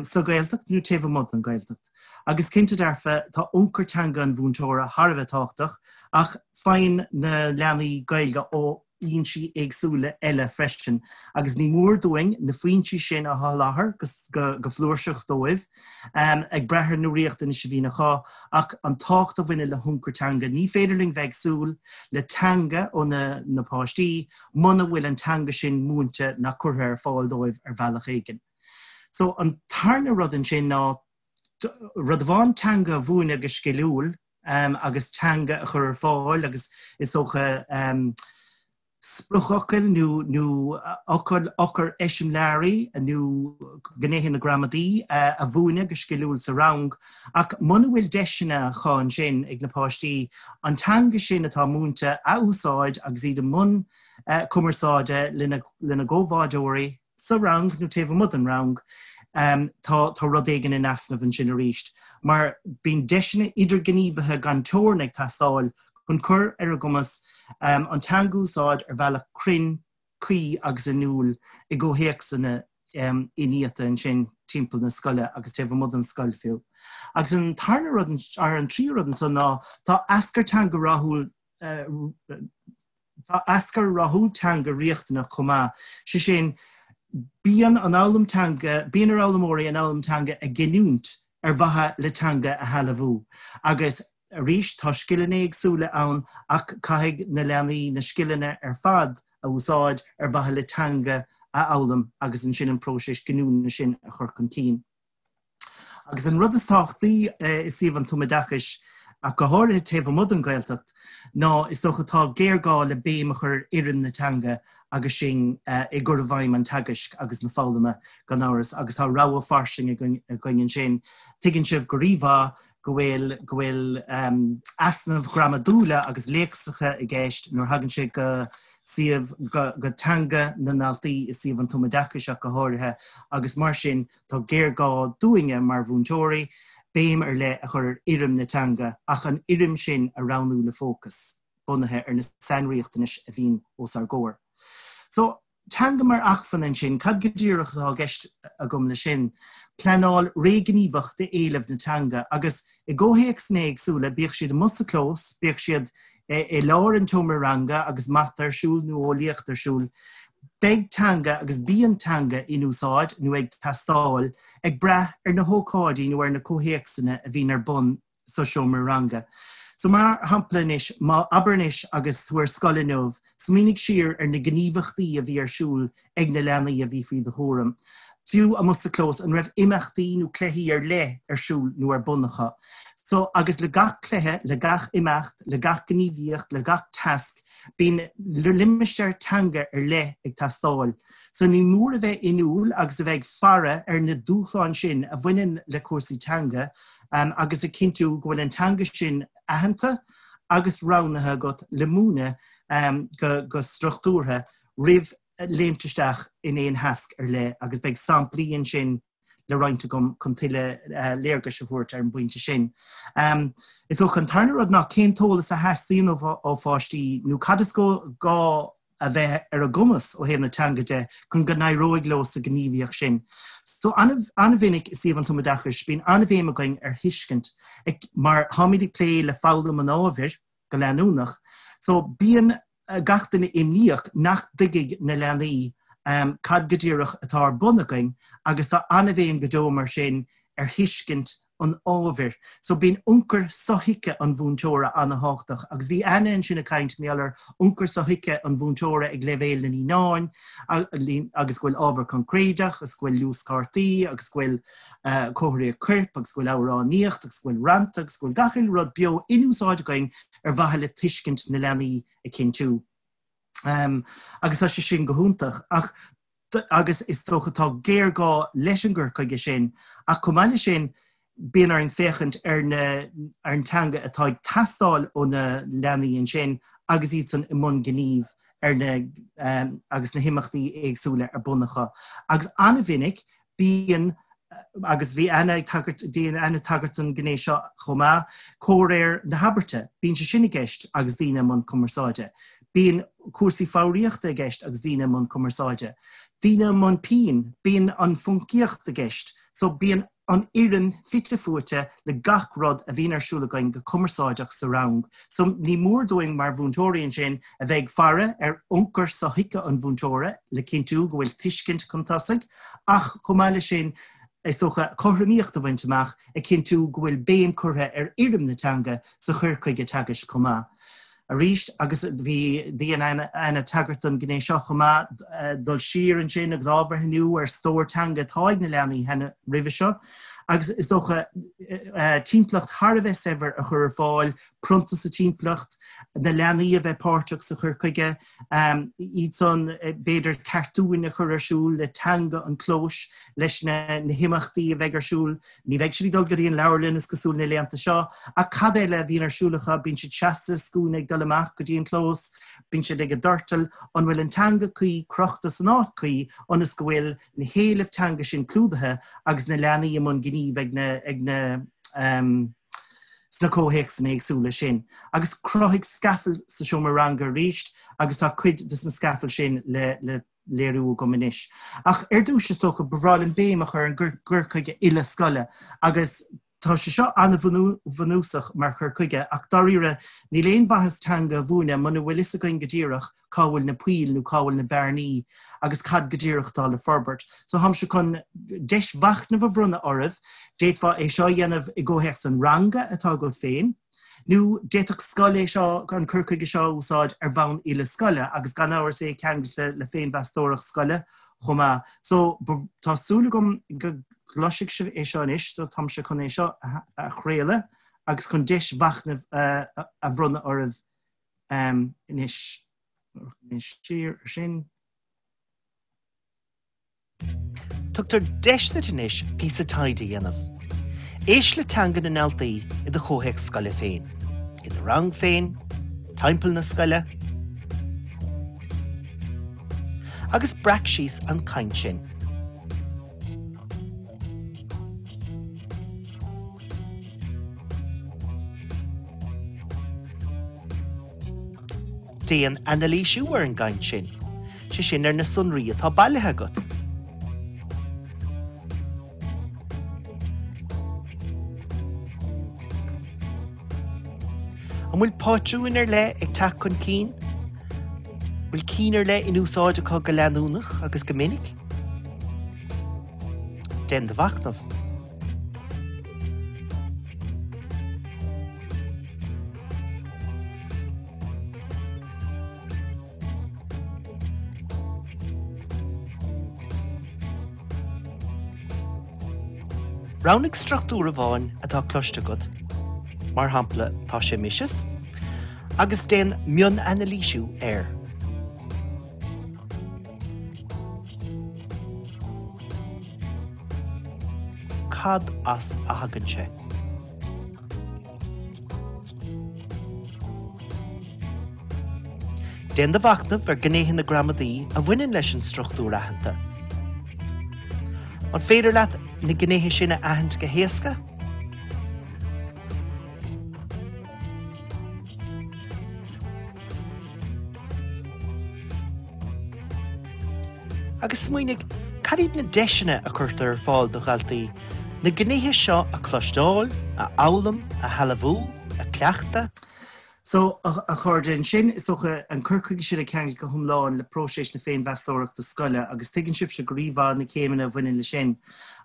sa Gaeltacht nó taobh mod an Gaeltacht. Agus cinnte dearfa tá unkar teanga an mhúinteoirí thar a bheith táchtach ach féin na leanaí Gaeilge ó íonsí éagsúla eile freisin agus ní mór doing na faointí sin a láthair go flúirseach dóibh ag brethir nó riachtain se bhína chá ach an tácht a bhaine le hunkar teanga ní féidirling bheagsúil le teanga ó na páistí muna bhfuil an teanga sin múinte na curtha ar fáil dóibh ar bhealach éigen. So an tarna rud an sin ná rud bháin teanga bhuaine agus sciúil agus teanga a chur ar fáil agus is socha spruchocail nó ochar eisiom léirí nó gnéithe na gramadí a bhuaine go sciúil sa rang ach muna bhfuil deisina cháin sin ag na páistí an teanga sin atá múinte a úsáid agus iad mun cumarsáide lena ggóbhádóirí sa rang nó taobh mud an rang tá rud éigean in asnamh an sin a ríist. Mar bíon deisina idir gníomhathe gan tóir ag tastáil chun cur ar a gcumas an teanga úsáid ar bhealach crin cuí agus an núl i ggóhéic sanna iníochta an sin timpeall na Scoile agus taobh mud an Scoil fiú. Agus an tarna rud ar an trí rud an son ná tá ascar teanga ráthúil tá ascar ráthúil teanga riachtainna chumá sé sin bíon an álamtanga bíon ar álamóirí an álamtanga a giniúnt ar bhatha le teanga a healamhú agus ríis tá scileanna éagsúla ann ach caiigh na leanaí na scileanna ar fad a úsáid ar bhatha le teanga a álam agus an sin an próisis giniúna sin a chur chun cín. Agus an rud is táchtaí is síomh an tumadachas a go háirithe taobh mud an Gaeltacht ná is sochatá géargáil le béim a chur iireann na teanga agus sin I gur bhaim an tagaisc agus na fáilme gan áras agus tá rá farsing a gin sin. Tuigeann sibh go ríomhá go bhfuil asnamh gramadúla agus léacsacha I gceist nuair hagann sé go siamh go teanga na naltaí is siamh an tumadachas go háirithe agus mar sin tá géargá dúinge mar mhúinteoirí béim le a chur irim na teanga ach an irim sin a ranú le fócas bunathe na sanríochtanis a bhín os ar góir. So teanga mar achfan an sin cad go ddíireach tá gceist a gom le sin pleanáil réganíomhacht de éilemh na teanga agus I ggóthaíoch snéag súla bíoh siad musa clós, bíoh siad I láir an tomaranga agus matar siúl nó óliaachtar siúl. Beg teanga agus bíon teanga in úsáid nó ag tastáil ag breth na hócáidí nó na cóhéachsanna a bhín ar bun sa seomaranga. So mar hampla má abernis agus thuair scoile nómh, so mínig siar na gníomhachtaí a bhí ar siúl ag na leanaí a bhí faoi de thóram. Fiú a musta clós an raibh imachtaí nó cléthaí ar le ar siúl nó ar bunacha. So agus le gach cléthe, le gach imacht, le gach gníomhíocht, le gach tasc, bín limimisteir teanga ar le ag tastáil. So ní mór a bheith inúil agus a bheith fara ar na dúchláin sin a bhaineann le cuasaí teanga agus a cinntiú go bhfuil an teanga sin aitheanta agus ránathe got le múna go struchtúrtha rih léimteisteach in éon hasc ar le agus beag samplaíonn sin le roiinte gom chun tuile léarga se thuairt ar an buinte sin. Is ó an tarnarad ná céntólas a heastíon ó fáistí nó cad is go gá a bheith ar a gumas ó héana na teanga de chun go nairóig lós a gníomhíoch sin. So anna bhinnic is síomh an tumadachas bín anna bhéim a going ar hiiscint mar hamidí plé le fáilm an ábhir go leanúnach. So bíon gachtainna imníoch nach digig na leanaí cad go ddíireach atá ar bunagain agus tá anna bhéim go dómar sin ar hiiscint an ábhir. So bín uncar sohice an bhúinteoire anna háchtach agus bhí anan sin a caint méallar uncar sohice an bhúinteoire ag leibhéil na nínáin agus bhfuil ábhar concréideach agus bhfuil lús cartaí agus bhfuil cóthairí curp agus bhfuil áráníocht agus bhfuil rant agus bhfuil gachil rud beo inúsáid going ar bhaithe le tuiscint na leanaí a cin tú. Agus tá sé sin go húntaach ach agus is tóchatá géargá leis an gur chuige sin ach cumáile sin bíon ar an féchant ar an teanga atá ag tastáil ó na leanaí sin agus iad san imón gníomh ar agus na himachtaí éagsúla ar bunacha. Agus anna bhinnic bíon agus bhí anna tagart an gnééis seo chomá córéir na habarte, bíon se sinna gceist agus dtíine man commerceáide. Bíon cuasaí fáíochta a gceist agus dtíine man commerceáide. Dtíine man pín, bíon an funkíocht a gceist, so bíon an irin fitte fuaite le gach rod a bhíon arsúlagain go commerceáideach sa rang. So ní mór dóing mar bhúinteoirí sin a bheith fara ar uncar sa hiice an bhúinteoire le cinntiú go bhfuil tuiscint contasaigh ach chumáile sin is socha chothraíocht a bhaintteach a cinntiú go bhfuil béim curtha ar irim na teanga sa chur chuige tagais chomá. A ríist agus bhí anna tagart an gnééis seo chomá dul siar an sin agus ábhar hinú ar stóirteanga táid na leanaí hena ribh seo. Agus is dócha tímpleacht thar a bheith sever a chur fáil, pronta sa tímpleacht, na leanaí a bheith páirteach sa chur chuige, iad son béidir cartúin a chur arsúl le teanga an clós leis na himachtaí a bheith arsúl, ní bheith siad dul go dtíon leabharlinn is cosúil na leanta seo, a cad éile bhíon arsúlacha bíonn siad seasta scún ag dul amach go dtíon clós, bíonn siad ag a dortal an bhfuil an teanga chuí crochtas an áit chuí an is go bhfuil na héalamh teanga sin clúdathe agus na leanaí am an gníomh ag na sna cóhéic san éagsúla sin. Agus croigh scaffail sa seomaranga ríist agus tá cuid dus na scaffail sin le léirú go minis. Ach dúis is tócha bhrálinn béimach ar an gur chuige ile scoile agus tá sé seo anna bhanúsach mar chur chuige ach daríire ní léon bhathas teanga bhúna mana bhfuil is a goin go ddíireach cábhfuil na puíl nó cábhfuil na bearnaí agus cad go ddíireach dá le forbert. So ham se chun deis bhacht na bh brunna oribh, déitfa é seo dhéanamh i ggóhéach san ranga atá go féin, nó déach scoile seo an curcaige seo úsáid ar bhain ile scoile agus gan áhar sé ceangail le féin bheastóireach scoile chomá. So tásúla gom go glosig sibh é seo inis, so tam se chun é seo a chréile agus chun deis bhacht a bhrunna oribh inis. Sin Tugtar deisna inis písa taide dhéanamh. Éis le teanga na ngealtaí I do chomhthéac scoile féin. I do rang féin, timpeall na scoile. Agus braic síos an caint sin. Déan analíisiú ar an gaint sin. Sé sin ar na sunraí atá bailithe agat. An bhfuil pátrúin ar le ag teach chun cín? Bhfuil cín ar le in úsáideachá go leanúnach agus go minic? Den de bhachtnamh. Raunig strachtúr a bháin atá cloiste gud, mar hampla tá sé misis, agus den mion analíisiú air. Cad as a hagann sé. Den de bhachtnamh ar gnéithe na gramadaí a bhaineann leis an strachtúr aitheanta. An féidir leat na gnéithe sin a aitheant go héasca? Agus smuoinnig, cad iad na deisina a chuirt ar fáil do ghaltaí, na gnéithe seo a clostáil, a álam, a halabhú, a cleachta. So a chuirdean sin is socha an curcaigh sin a ceangail go thumláin le próiséis na féin bheastóireacht do scoile agus tuigeann sibh se go ríomhá na céimeanna bhaineann le sin.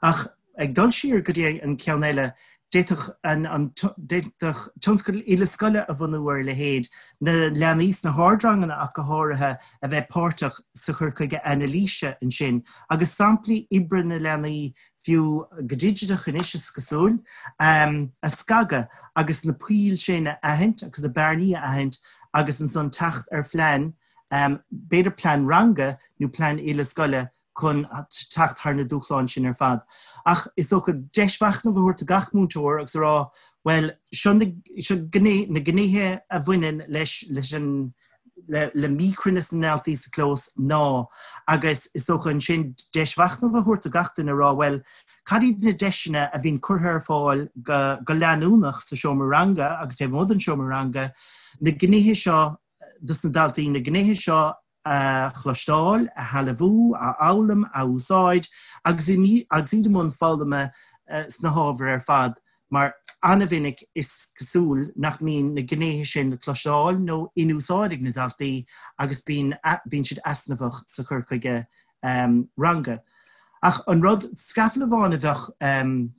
Ach ag dul siar go dtí an ceannéile déitach an tionscail ile scoile a bhunúir le héad na leanaíos na hádrangana ach go háirithe a bheith páirteach sa curcaigh analíise an sin agus samplaí ibre na leanaí fiú godíideach in isis Cíosóig, a Scagadh agus na píl sin a aitheint agus na bearnaí a aitheint agus an son teacht ar phlean, beidir plean ranga nó plean ile scoile chun teacht thar na dúchláin sin ar fad. Ach is ó go deisbheachna bhúirt a gach múnteoir agus rá, well, seo na gnéithe a bhaineann leis an le míchrinnas na ngealtaí sa clós ná, agus is ó an sin deisbheachna bhúirt a gachtain a rá, well, cad iad na deisina a bhín curtha ar fáil go leanúnach sa seomáranga agus taobh mód an seomáranga, na gnéithe seo, dus na daltaí na gnéithe seo a chlostáil, a halabhú, a álam, a úsáid, agus iad mún fáilme sna hábhar ar fad. Mar anmhinnig is cosúil nach mín na gnéithe sin na chlostáil nó inúsáidig na daltaí agus bín siad asnamhach sa curcaige ranga. Ach an rud scafla bháin a bheith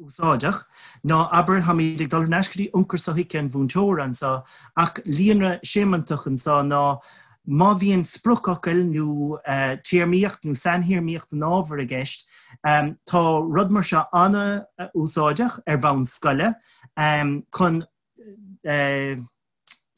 úsáideach ná aber ha míid ag dul neiscadí ionchar sa hiice an bhúnteoir an sa ach líonra sémantaach an sa ná má bhíonn spruchacail nó tíormíocht nó santhíormíocht an ábhar a gceist, tá rud mar seo anna úsáideach ar bhann scoile chun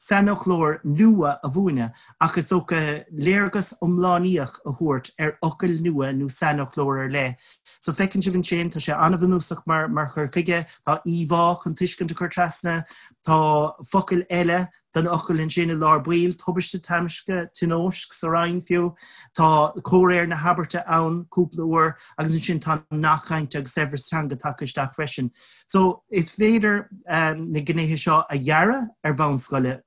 sanochlór nua a bhuaine agus ó go léargas omláníoch a thuirt ar ocail nua nó sanochlór ar le. So fecinn si bhín sin tá sé anna bhanúsach mar chuircaige, tá íomhá chun tuiscint a chuir trasna, tá focail eile den ocail in sin i lár buil, tubaiste tamsca tinóisc sa rainn fiú, tá córéir na habarte ann cúpla uair agus in sin tá nachchainte agus Scaradh Teanga Scaradh freisin. So is féidir na gnéithe seo a dhearra ar bhann scoile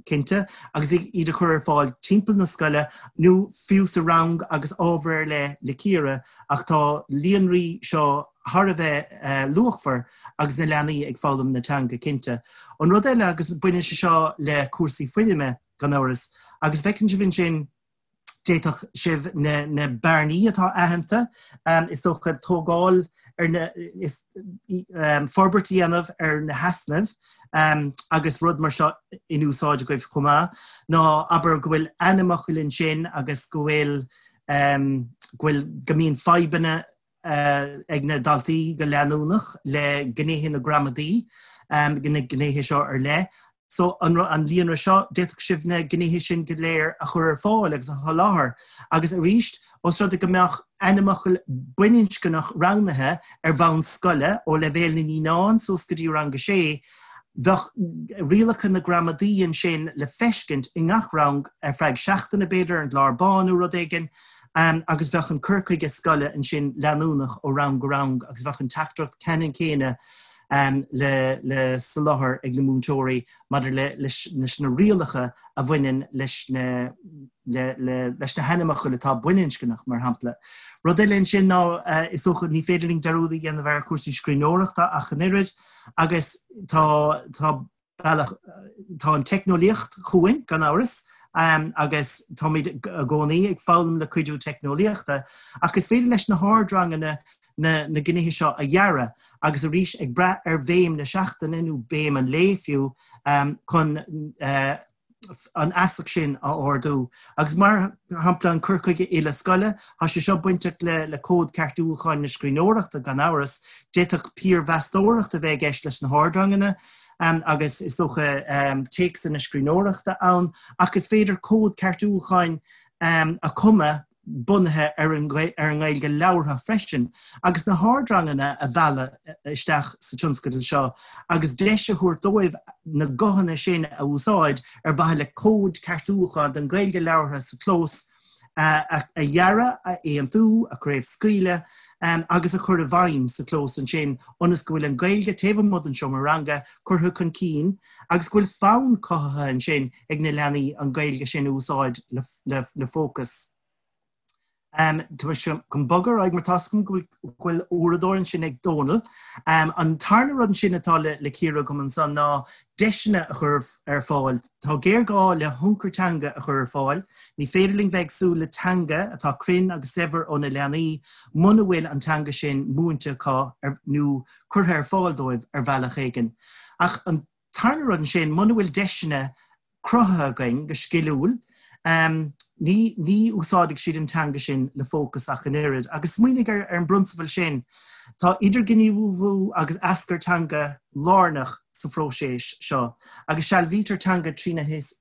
cinnte, agus iad a chur ar fáil timpeall na scoile nó fiú sa rang agus ábhar le círe ach tá líonraí seo thar a bheith luachfar agus na leanaí ag fálam na teanga cinnte. An rud eile agus buine se seo le cuasaí fuilime gan áras, agus bhecinn si bhín sin déitach sibh na bearnaí atá aitheanta, is ó go tógáil is forbertí anamh ar na hasnamh agus rud mar seo in úsáide goibh chumá, ná aber go bhfuil animachúilinn sin agus go bhfuil go mbíonn faibanna ag na daltaí go leanúnach le gnéithe na gramadaí, gnéithe seo ar le, So an líonar seo déach sibhne gníhé sin go léir a chur fáil agus a láthir agus a ríist os rud go meach animachil buinnscannach ranathe bhain scoile ó le bhéil na níán so go dtí rang sé bheach rialachan na gramadíon sin le feiscint i ngach rang freig seachtainna beidir an larbáú rud éigen agus bheach an curcaige scoile an sin leanúnach ó rang go rang agus bheach an teachtracht ceann céine le sa láthair ag na Muinteoirí maidir leis na rialacha a bhaineann leis na hAinimféin atá buinnscannach mar hampla. Rud éileann sin ná is socha ní féidirling deúdaí an bhar cuasaí scríbhneoireachta a chanirid agus tá an technolíocht chuin gan áras agus tá míid a gcónaí ag fálam le cuidiú technolíochta agus féidir leis na hádrangana na gníhé seo a dhearra agus a rís ag bre bhéim na seachtain inú béim an léfiú chun an asach sin a ordú. Agus mar hampla an curcaige ile scoile, ha sé seo buinteach le cód ceartúcháin na scríbhneoireachta gan áras déach pír vestóireachta bheith gceist leis na hádrangana agus is socha téacs na scríbhneoireachta ann agus féidir cód ceartúcháin a cuma bunathe ar an ghailge leabhartha freisin agus na hádrangana a bheala isteach sa tionscail seo agus deise chuair dóibh na gcóhanna sin a úsáid ar bhaithe le cód ceartúcha den ghailge leabhartha sa clós a dhearra a éantú a craobh scoile agus a chur a bhaim sa clós an sin onas go bhfuil an ghailge taobh mod an seo mar ranga curtha chun cín agus go bhfuil fánn cotha an sin ag na leanaí an ghailge sin úsáid le fócas. Chun bogar ag mar tascin bhfuil óradórin sin ag Dónal. An tarna rud sin atá le círa go an san ná deisina a chur ar fáil. Tá géir gá le huncar teanga a chur ar fáil, ní féidirling bheitsú le teanga atá crin agus sever ó na leanaí muna bhfuil an teanga sin mhuinteoirí nó curtha ar fáil dóibh ar bhealach éigen. Ach an tarna rud sin muna bhfuil deisina crotha againn go sciúil, ní úsáidigh siad an teanga sin le fócas a chanirid. Agus muoinnig ar an brunscoil sin, tá idir gníomhú agus ascar teanga lárnach sa phróisis seo, agus sealbhítar teanga trína his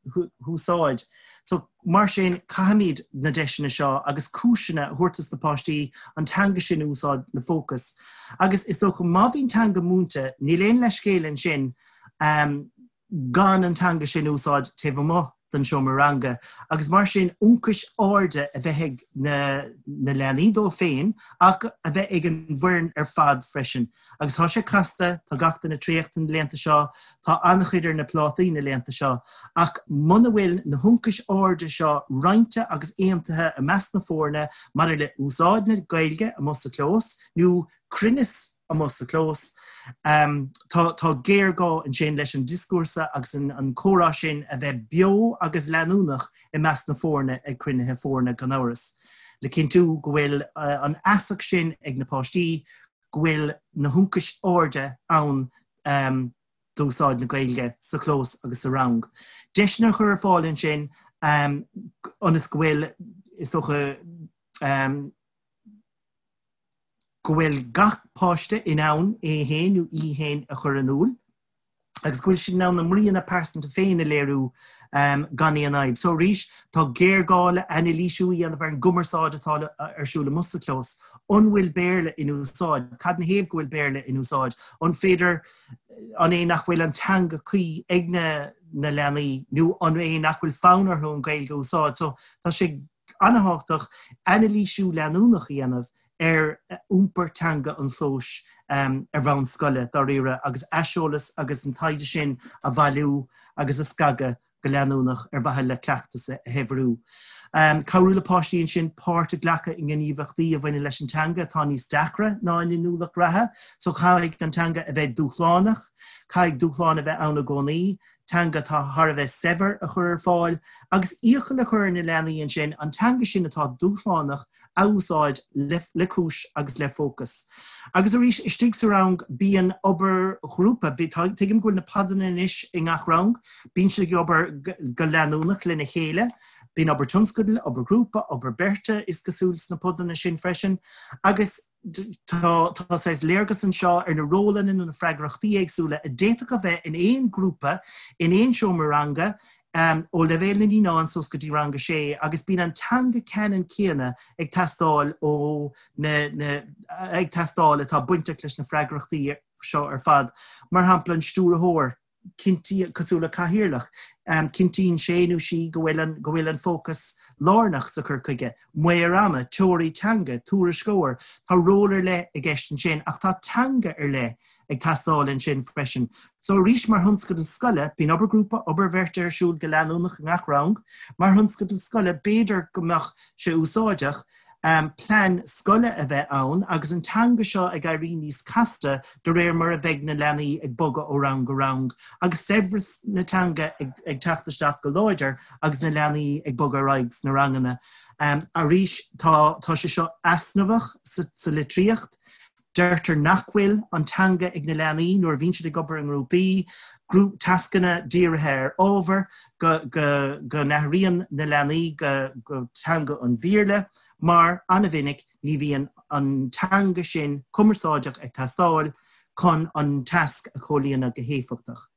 húsáid. So mar sin caiimiid na deisina seo agus cúisina thuirtas na páistí an teanga sin úsáid le fócas. Agus is dó go má bhín teanga múnta, ní léon leis céileann sin gan an teanga sin úsáid taobh mo den seo mar ranga. Agus mar sin úncais áde a bheith na leanaí dó féin ach a bheith ag an bhfoireann ar fad freisin. Agus tá sé casta tá gachta na tríochtain na léanta seo, tá annachchuidir na plátaí na léanta seo, ach muna bhfuil na huncais áde seo rointe agus éantathe a meas na fórne mar le úsáid na gailge a mos sa clós, nó crinnis a mos sa clós. Tá géir gá an sin leis an discúrsa agus an chórá sin a bheith bio agus leanúnach i meas na fórne ag cruinnithe fórne gan áras. Le cinn tú go bhfuil an asach sin ag na páistí go bhfuil na huncais áde ann dúsáid na gailge sa clós agus sa rang. Deisna chur ar fáilinn sin onas go bhfuil is socha go bhfuil gach páiste in ann éhéin nó íhéin a chur anúil, agus go bhfuil sin ná na mríonna percent féin a léirú gan íonaid. So rís tá géir gála ana líisiúí an bhar an gumarsáid atá arsúla musta clós, an bhfuil béirle in úsáid, cad na héamh go bhfuil béirle in úsáid, an féidir an é nach bhfuil an teanga chuí ag na leanaí nó an é nach bhfuil fánarthú an gailge úsáid. So tá sé anhachtach ana líisiú leanúnach dhéanamh úmper teanga an chlós ar bhain scoile dá riire agus eisiolalas agus an taide sin a bhailú agus a scaga go leanúnach ar bhaithe le cleachtas a hebrú. Cabhrúla páistíonn sin páirte ghlacha in gníomhachtaí a bhaine leis an teanga tá níos deacra ná in núlach rathe, so chaigh an teanga a bheith dúchlánach, chaigh dúchláin a bheith anna gcónaí, teanga tá thar a bheith sever a chur ar fáil, agus íocha le chur na leanaíonn sin an teanga sin atá dúchlánach a úsáid le cúis agus le fócas. Agus a rís istigh sa rang bíon obair grúpa, tuigim gúil na padanna inis i ngach rang, bíonn si obair go leanúnach le na chéile, bín obair tionscudal, obair grúpa, obair berta is gosúils na podanna sin freisin, agus tá sais léargas an seo ar na rólan in na freigrachtaí éagsúla a déiteach a bheith in éon grúpa, in éon seomar ó levéil na níán sos go dtí ranga sé, agus bín an teanga ceann céanna ag testáil ó ag testáil atá buinteach leis na freigrachtaí seo ar fad, mar hampla an stúrthóir Cinti Cosúla Cathaoirleach, Cintín séú si go bhfuil an fócas lárnach sa chur chuige, Mhuire, Teoirí teanga, túra scóir, tá rólar le ag eistin sin, ach tá teanga ar le ag tastáil sin freisin. So rís mar hunscadal scoile, bín obair grúpa, obair bheirt ar siúl go leanúnach ngachrang, mar hunscadal scoile béidir gomach se úsáideach, plan scoile a bheith ann, agus an teanga seo ag éirí níos casta do réir mar a bheith na leanaí ag boga ó rang go rang, agus sebhras na teanga ag teachtaisteach go láidir, agus na leanaí ag boga raigs na rangana. A rís tá sé seo asnamhach sa litríocht, deirtar nachhfuil an teanga ag na leanaí nuair bhíonn siad ag obair an grúpaí, grúp tascanna Dírithe ábhar go nathraíonn na leanaí go teanga an bhíorla, mar anna bhinnic ní bhíonn an teanga sin cumarsáideach ag tastáil chun an tasc a cholíonna go héifeachtach.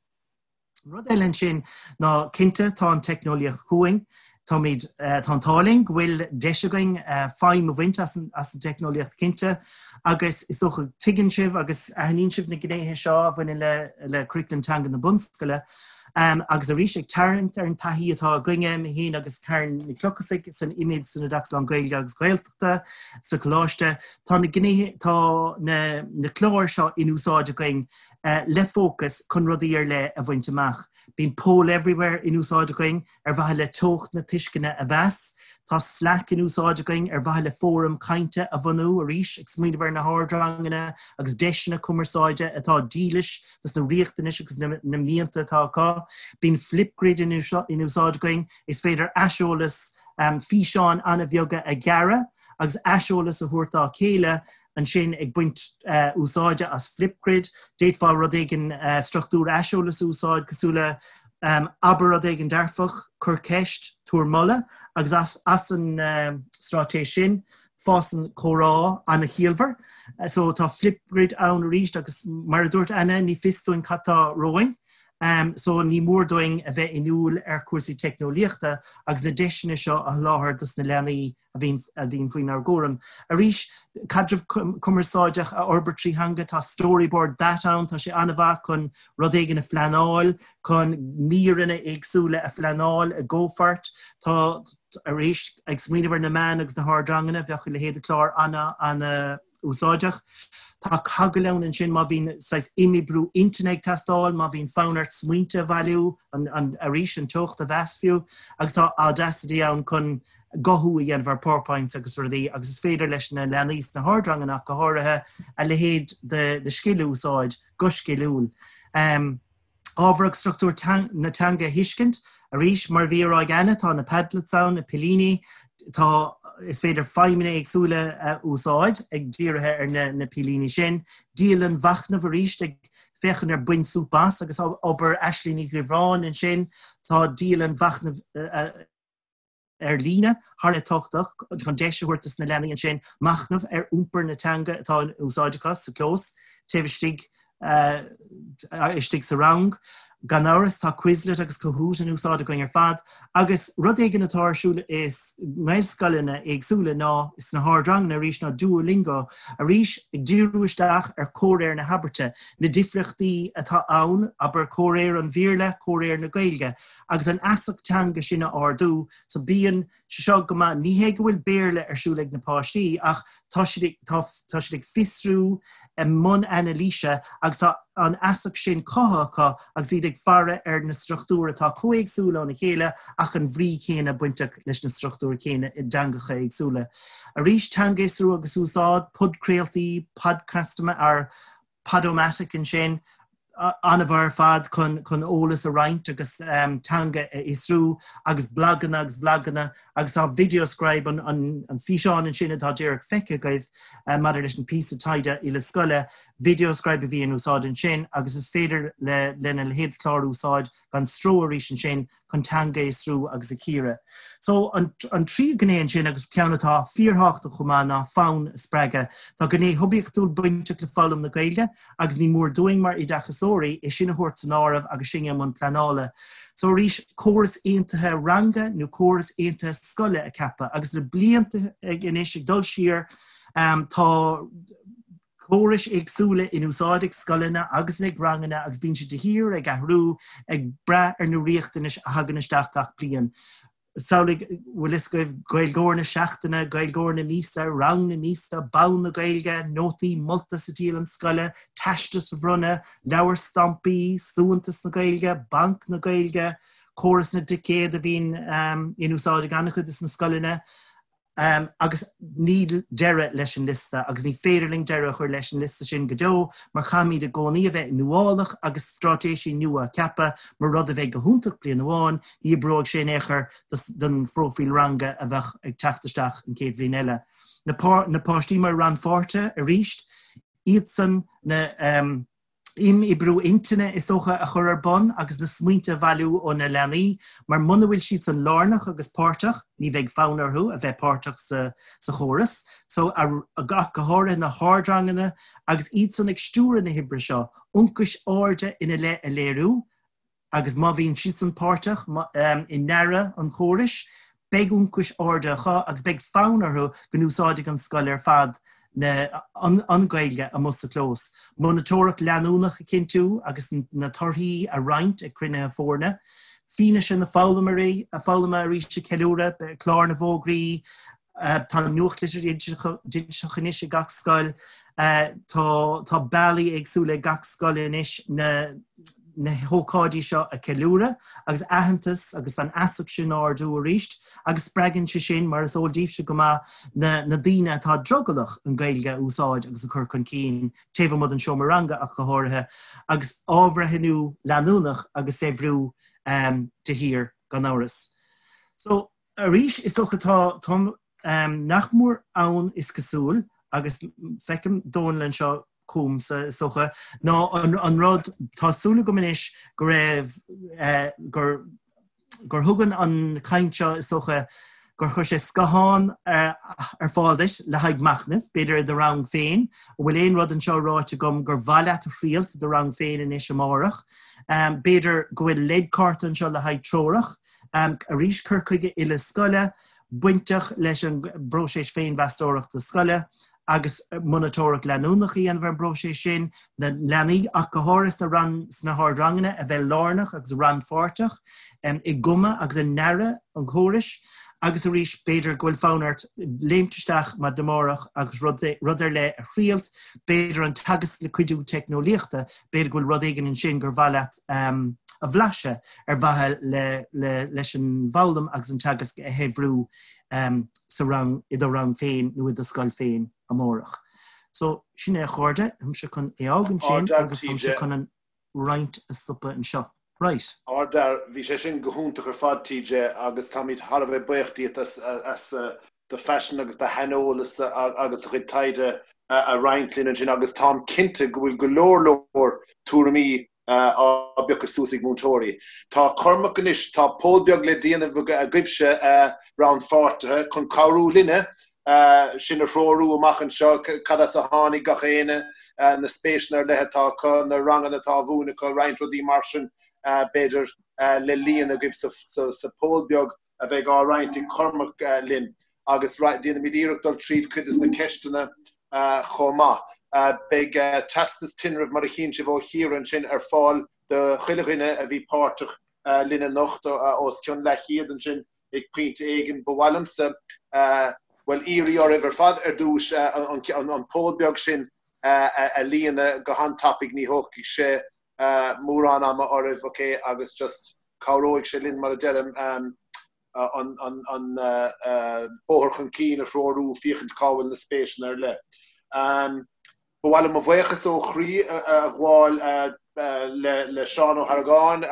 Rud eile sin ná cinnte tá an teicneolaíocht chuing, tá míid tá táling bhfuil deisiúing fáim a bhaint as an teicneolaíocht cinnte, agus is socha tuigeann sibh agus a haíonn sibh na gnéithe seo bhain le curriculum teanga na bunscoile, agus a rís ag tarrant ar an taithí atá gcuinge hín agus cairn na clocasaigh san imid san na Daxlan Gaeilge agus Gaelscoil sa Coláiste, tá na gnéithe tá na chlóir seo in úsáide going le fócas chun rudaí ar le a bhaint amach. Bín pól everywhere in úsáide going ar bhaithe le tócht na tuiscinne a bheas, tá slack in úsáide going ar bhaithe le fórum cainte a bhanú a rís ag smaoineamh na hádrangana agus deisina cumarsáide atá dílis tas na riachtanis agus na míanta atá cá. Bín flipgrid in úsáide going is féidir aiseolalas físeán anna bheoga a gara agus aiseolalas a thuirtá céile an sin ag buint úsáide as flipgrid, déitfá rud éigean struchtúr aiseolalas úsáid cosúla aber rud éigean dearfach chur ceist túr molla, agus as an straitéisí sin fásan chórá anna chialmhar. So tá flipgrid ann ríist agus mar a dúirt anna ní fistúin chattá roing. So ní mór doing a bheith inúil ar cuasaí teicneolaíochta agus na deisina seo a láthair dus na leanaí a bhíon faoin ar gcóran. A rís cadrah cumarsáideach a orbitrí hanga tá storyboard datán tá sé anna bheith chun rud éigean a phleanáil, chun míoranna éagsúla a phleanáil a ggófart, tá a rís ag smaoineamh na meán agus na hádrangana bheadh le héad a chlár anna úsáideach. Tá cagalaun an sin má bhín imibrú internet testáil, má bhín fánart smuinte bhailiú an a rís an tucht a bheasfiú, agus tá audacity ann chun gothú a dhéanamh PowerPoint agus rudaí, agus is féidir leis na leanaís na hádrangana go háirithe a le héad de sciile úsáid, go sciúil. Ábharag struchtúr na teanga hiiscint, a rís mar bhíorá gana tá na Padletán, na Pellini, tá is féidir 5 mhíle éagsúla úsáid ag dírithe ar na Pellini sin, díalann bhachnamh a ríist ag fechan ar buinsúpas agus obair Ashley ní Ghibhrán in sin, tá díalann bhachnamh ar lína, thar tochtach, chun deisiúirtas na leanaí an sin, machnamh ar úmper na teanga atá úsáidechas sa clós, taobhaistigh istigh sa rang, gan áras tá cuislet agus cohút an úsáide going ar fad, agus rud éigean atáirsúla is Gaelscoilna éagsúla ná is na hádrang na rís ná Duolingo, a rís ag díúisteach ar córéir na habarte, na difrachtaí atá ann, aber córéir an bhíorla, córéir na Gaeilge, agus an asach teanga sinna ardú, so bíon seo go má ní héag bhfuil béarla arsúla ag na páistí, ach tá siad fisrú mun ana líise agus tá an asach sin cóthacha agus iad ag fara ar na struchtúra tá coéagsúla na chéile ach an bhrí chéine buinteach leis na struchtúra chéine i dangacha éagsúla. A rís teangaisrú agus úsáid, podcréaltaí, podcastama ar Podomatic an sin, anmhar fad chun ólas a roinnt agus teanga isrú agus blogana agus á videoscribe an fiseán an sinna tá déireg feice gaibh mar leis an písa taide i le scoile videoscribe a bhí an úsáid an sin agus is féidir lena le héad chlár úsáid gan stróirí an sin chun teanga isrú agus a círe. So an trí gnéan sin agus ceannatá fíorthachta chumá ná fán spreige tá gné hobíochtúil buinte le fálam na Gaeilge agus ní mór doing mar i Cathaoirleach is sinna thuirt an áramh agus sinne man planála. So rís córas aontaithe ranga nó córas aontaithe scoile a cappa agus le blianta ag inis ag dul siar tá córas agsúla in úsáideag scoilena agus ag rangana agus bíonn si de hir ag ahrú ag bra ar nó riachtanis a haganisteach gach blian. Saolig bhfuil is goibh Gaelgóir na seachtainna, Gaelgóir na mísa, rang na mísa, bán na Gaeilge, nótaí molta sa díal an scoile, taistas sa bhrunne, leabhar stampaí, súantas na Gaeilge, banc na Gaeilge, córas na dicéad a bhín in úsáideag annachchud is na scoilena. Agus ní deire leis an lista, agus ní féidirling deire chuir leis an lista sin go deo, mar chaimid a gcónaí a bheith nuálach agus straitéisí nua ceappa mar rud a bheith go húntaach bliain amháin, í bróg sé éair den frófíl ranga a bheith ag teachtasteach an céad bhín eile. Na páistí mar ran fáirte a ríist, iad san na im I brú intine is ócha a chur ar bon agus na smuinte bhailú ó na leanaí, mar muna bhfuil siad san lárnach agus páirteach, ní bheith fánarthú a bheith páirteach sa chóras. So a gach go háirithe na hádrangana agus iad san ag stúra na hibre seo, uncas áirde ina le a léirú, agus má bhíonn siad san páirteach I nera an chóris, beag uncas áirde cha agus beag fánarthú go úsáideag an scoil ar fad an Gaeilge a musta clós. Mhuinteoirí leanúnach a cinú agus na tarthaí a roinnt ag cruinne a fórne. Fíne sin na fálamairí se ceúra, chlár na bhógraí, tá nuachlitir didirchanis gach scoil, tá bailí agsúla gach scoil inis na hócádí seo a ceúra, agus aitheantas agus an asach sin ardú a ríist, agus spreagann se sin mar is óldíobh se go na daoine atá drogalach an Gaeilge úsáid agus a chur chun cín, taobh mud an seomaranga a go háirithe, agus ábhreithinú leanúnach agus éhrú de hir gan áras. So a rís is socha tá nach mór ann is cosúil, agus fecim Dónal seo cúm sa socha, ná an rud tásúla go minis go raibh gur thugann an caintseo is socha gur chuir sé scathán ar fáilis le haig machnamh, beidir de rang féin, bhfuil éon rud an seo ráite gom gur bhaile a frialt de rang féin in is amárach, beidir go bhfuil leidcart an seo le haig tróireach, a rís cur chuige i le scoile, buinteach leis an bróséis féin bheastóireach de scoile, agus Muinteoirí leanúnach í an bhar bróséis sin, na leanaí ach go háras na hádrangana a bheith lárnach agus ran fáirteach, I guma agus in nera an chóris, agus a rís beidir gohfuil fánart léimteisteach mar demárach agus rud ar le a frialt, beidir an tagas le cuidiú technolíochta, beidir gohfuil rud éigean in sin gur bhaileat a bhlaise ar bhaithe leis an bhaldam agus an tagas a hebrú sa rang I do rang féin nó I do scoil féin amórach. So sin é chuirde, se chun ágan sin agus se chun an roinnt a stoppa an seo. Right. Ardar bhí sé sin gohúntaach ar fad TJ agus tá míid har bheith buchtíad as the fashion agus the hanolalas agus the chuid taide a rointlín sin agus tá cinnte go bhfuil go leor túramí a beag Cíosóig Muinteoirí. Tá cormach inis tá póbeag le déanamh a gcuimhse ran fáirtithe chun cabhrú linne sin a chróirú amachchan seo cad a tháinig gach éine na spéisnar lethe tá na rangan atá bhúna go roinnt rudí mar sin beidir le líon a gcuimh sa póbeag a bheith á roinnt I cormach linn agus déanamh iadíireacht dul tríd chuidas na ceistena chomá. Beg tastas tinrah mar a chin se bh híran sin ar fáil de chuileghine a bhí páirteach linne nocht os cion le chiad an sin ag puinte éigen bhhalamsa well íri ar iver fad dús an póbeag sin a líana go handtapig ní hoki sé múrán ama oribh okay agus just cabhróig sé linn mar a derem an bóthchan cín a chróirú fichint cabhail na spéisian ar le. Bhil a bhhéchas ó chrí a gháil le Seán Ó Haragán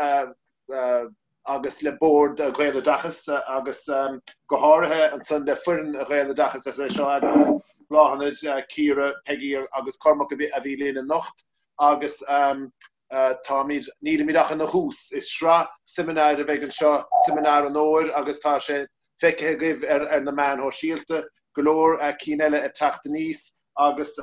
agus le board Gaeloideachas agus go háirithe an san de fuireann Gaeloideachas as é seo láhanid Ciara, Peggy agus Cormac a bhí léana nocht agus tá níl míach na hús is sra seminar a bheith an seo seminar an óir agus tá sé feice gibh ar na Meán Fómhair golóir cíneile a teachta níos agus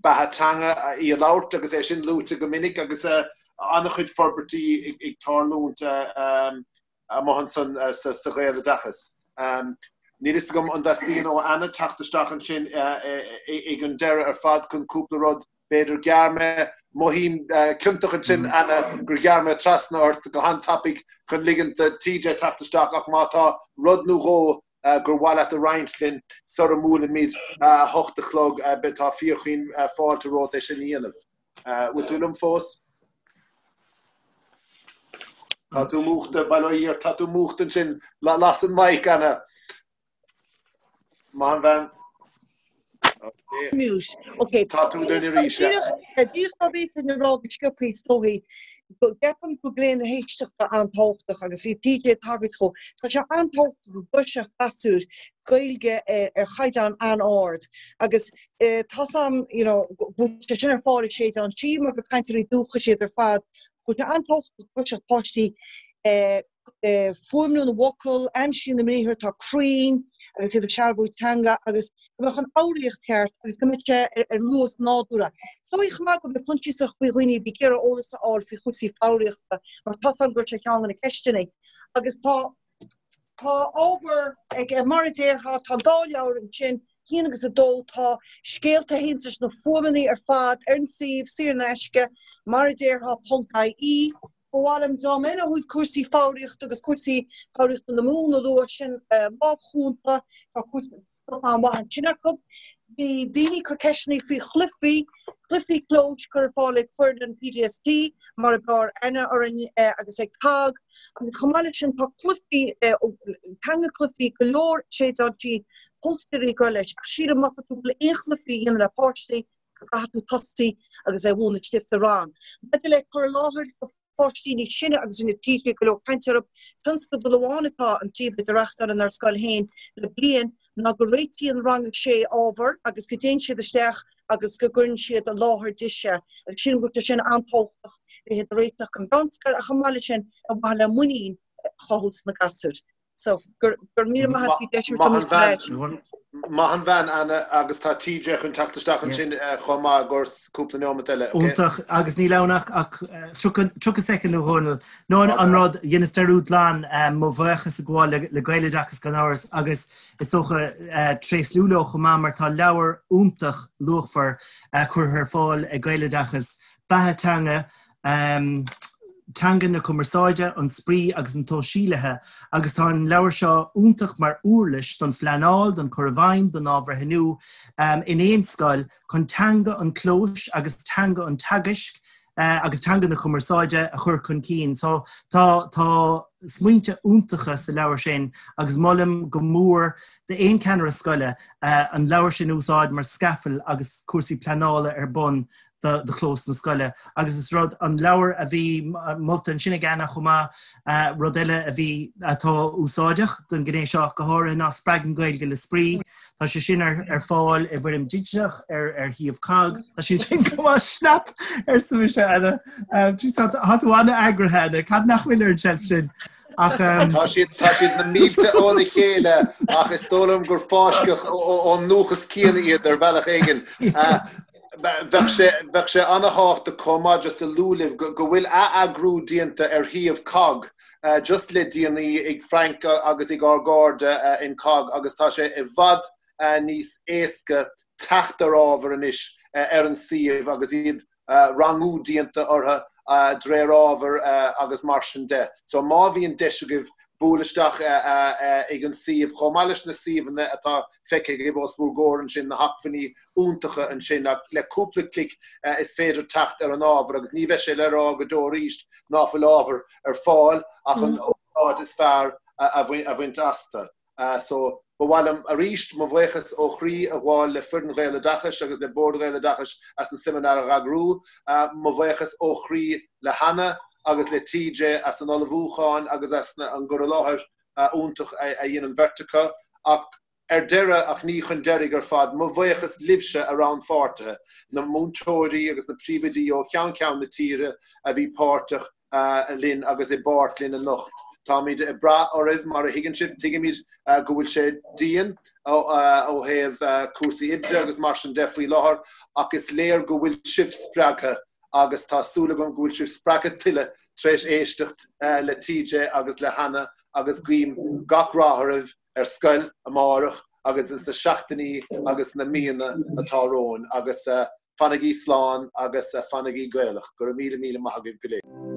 Tábhacht Teanga í lát agus é sin lúta go minic agus annach chud forbertí ag tarlúnt a mohan san sa Gaeloideachas. Ní is gom an dastíon ó anna teachtasteach an sin ag an deire ar fad chun cúpla rud beidir gearme mohím cumtach an sin anna gur gearme trasna ort go han tapig chun ligint de TJ teachtasteach ach mátá rud nó gur bhil at a Reintlin sor a múla míid hochtachlog betá fíorchaoin fáilte rót é sin íanamh. Bhfuil fós? Tá tú múchta bailíar tá tú múchtan sin las an maic anna. Máhan bhean. Mús. Okay. Tá tú dúna ríise. Dír a bit in a rág sciopí stóí. Gepam go gléin na héisteachta antáchtach agus bhí TJ Tábhacht Tá sé antáchtach go buiseach gasúr Gaeilge ar chaidan an ord agus tá sam sin ar fáil sé an tí mar go caiintearí dúcha siad ar fad go antáchtach buiseach páistí fuaimnú na bhocail aimsíú na mríthir tá crín agus iad Scaradh Teanga agus bheith an áiríocht teart agus go mite ar luas nádúra. So ich mag go chuntíach faoine bí cear ólas áil fi chusí fáíochta mar tasan gur se cheangan na ceistena. Agus tá ábhar ag mar déirtha tá dáleabhar an sin híana agus a dó tá scéalta héantas na fuamaí ar fad ar an siomh siar na eisce mar déirtha .ie bhálam dámin a bhuiid cuasaí fáíocht agus cuasaí fáíocht na múna lu sin lábhchúnta tá cuasa an bhahan sinna cup bhí daoine chu ceisnaí faoi chlufií clóid gur fálaigh fuir an PGST mar a bar ana ar agus ag tag agus chomáile sin tá chlufií teanga chlufií golóir séadtí póstarí go leis a siad amach tú le éon chlufií inar a páistí gaú tostaí agus é bhúna tíos rán. But le chur láthir fáistíní sinne agus in TJ go caiintearb tunsca do leháinatá an tíbe dereachtar an ar Scoil héin le blian na go réitíon rang sé ábhar agus go déon siad isteach agus go gurn siad a láthir diise agus sin go sin antáchtach le het réiteach an danscar a chamáile sin a bhile muín chahús na gasúr. So gur mí maithe bhí deisiú Máhan bhean anna agus tá TJ chun teachtasteach an sin chomá gur cúpla nómad eile. Úntaach agus ní lenach ach tru second nó hónal. nó an rud dhéana starút lán mo bhechas a gháil le Gaeloideachas gan áras agus is socha tréis lúló chomá mar tá leabhar úntaach luachfar chuir fáil ag Gaeloideachas Tábhacht Teanga Teanga na cumarsáide an sprí agus an tóisiúlathe agus tá an leabhar seo úntaach mar úrlis don phleanáil don chuirmhain don ábhar hinú in éon Scoil chun teanga an clóis agus teanga an tagaisc agus teanga na cumarsáide a chur chun cín. So tá smuointe úntacha sa leabhar sin agus mollim go mór de éon ceannar a Scoile an leabhar sin úsáid mar scaffail agus cuasaí pleanála ar bun de clós na Scoile. Agus is rud an leabhar a bhí multa an sinna gceanna chumá rud eile a bhí atá úsáideach don gnééis seo go háir ná spreagan Gaeilge le sprí. Tá sé sin ar fáil i bhfuirim díteach ar híomh cag. Tá sin go snap ar suise ana. Hatú anna agrathe cad nachhfuil ar an shelf sin. Tá siad na mílte óna chéile ach is tólam gur fáisceach ó nuachas cíana iad ar bhealach éigen. Bheadh sé anna háta comá just a lúlibh go bhfuil agrú dianta ar híomh cog just le díanaí ag Frank agus ag Árgáirde in cog agus tá sé i bhad níos éasca teachtar ábhar inis ar an siomh agus iad rangú dianta ortha dréir ábhar agus mar sin de. So má bhíon deise go búlaisteach ag an siomh chomáiles na siomhanna atá feice go bhs bhúgóir sin na hachfaní úntacha an sin le cúpla clic is féidir teacht ar an ábhar agus ní bheith sé le rá go dó ríist náfuil ábhar ar fáil ach an óáid is fearr a bhaint asta. So bhfuil a ríist mo bhuichas ó chrí a bháil le fuireann Gaeloideachas agus le bord Gaeloideachas as an seminar a gagrú, mo bhuichas ó chrí le hana agus le TJ as an olabhúcháin agus as an Gaelscoil úntach a dhéanaan vertica ach deire ach ní chun deirig ar fad mo bhuichas libse around fáte na Muinteoirí agus na phríomhoidí ó ceann na tíre a bhí páirteach linn agus I bart linn an nocht. Tá míid bra oribh mar a higann siad tuigeimid go bhfuil sé díon ó thaobh cuasaí ibde agus mar sin de faoi láthair ach is léir go bhfuil sibh spreagtha agus tásúla go bhfuil sibh spreagtha tuile treis éisteacht le TJ agus le hana agus guím gach ráthiribh Scoil amárach agus is na seachtaí agus na míana atáróin agus fannagí sláán agus fannagí Gaelach gur míle maithagibh go léir.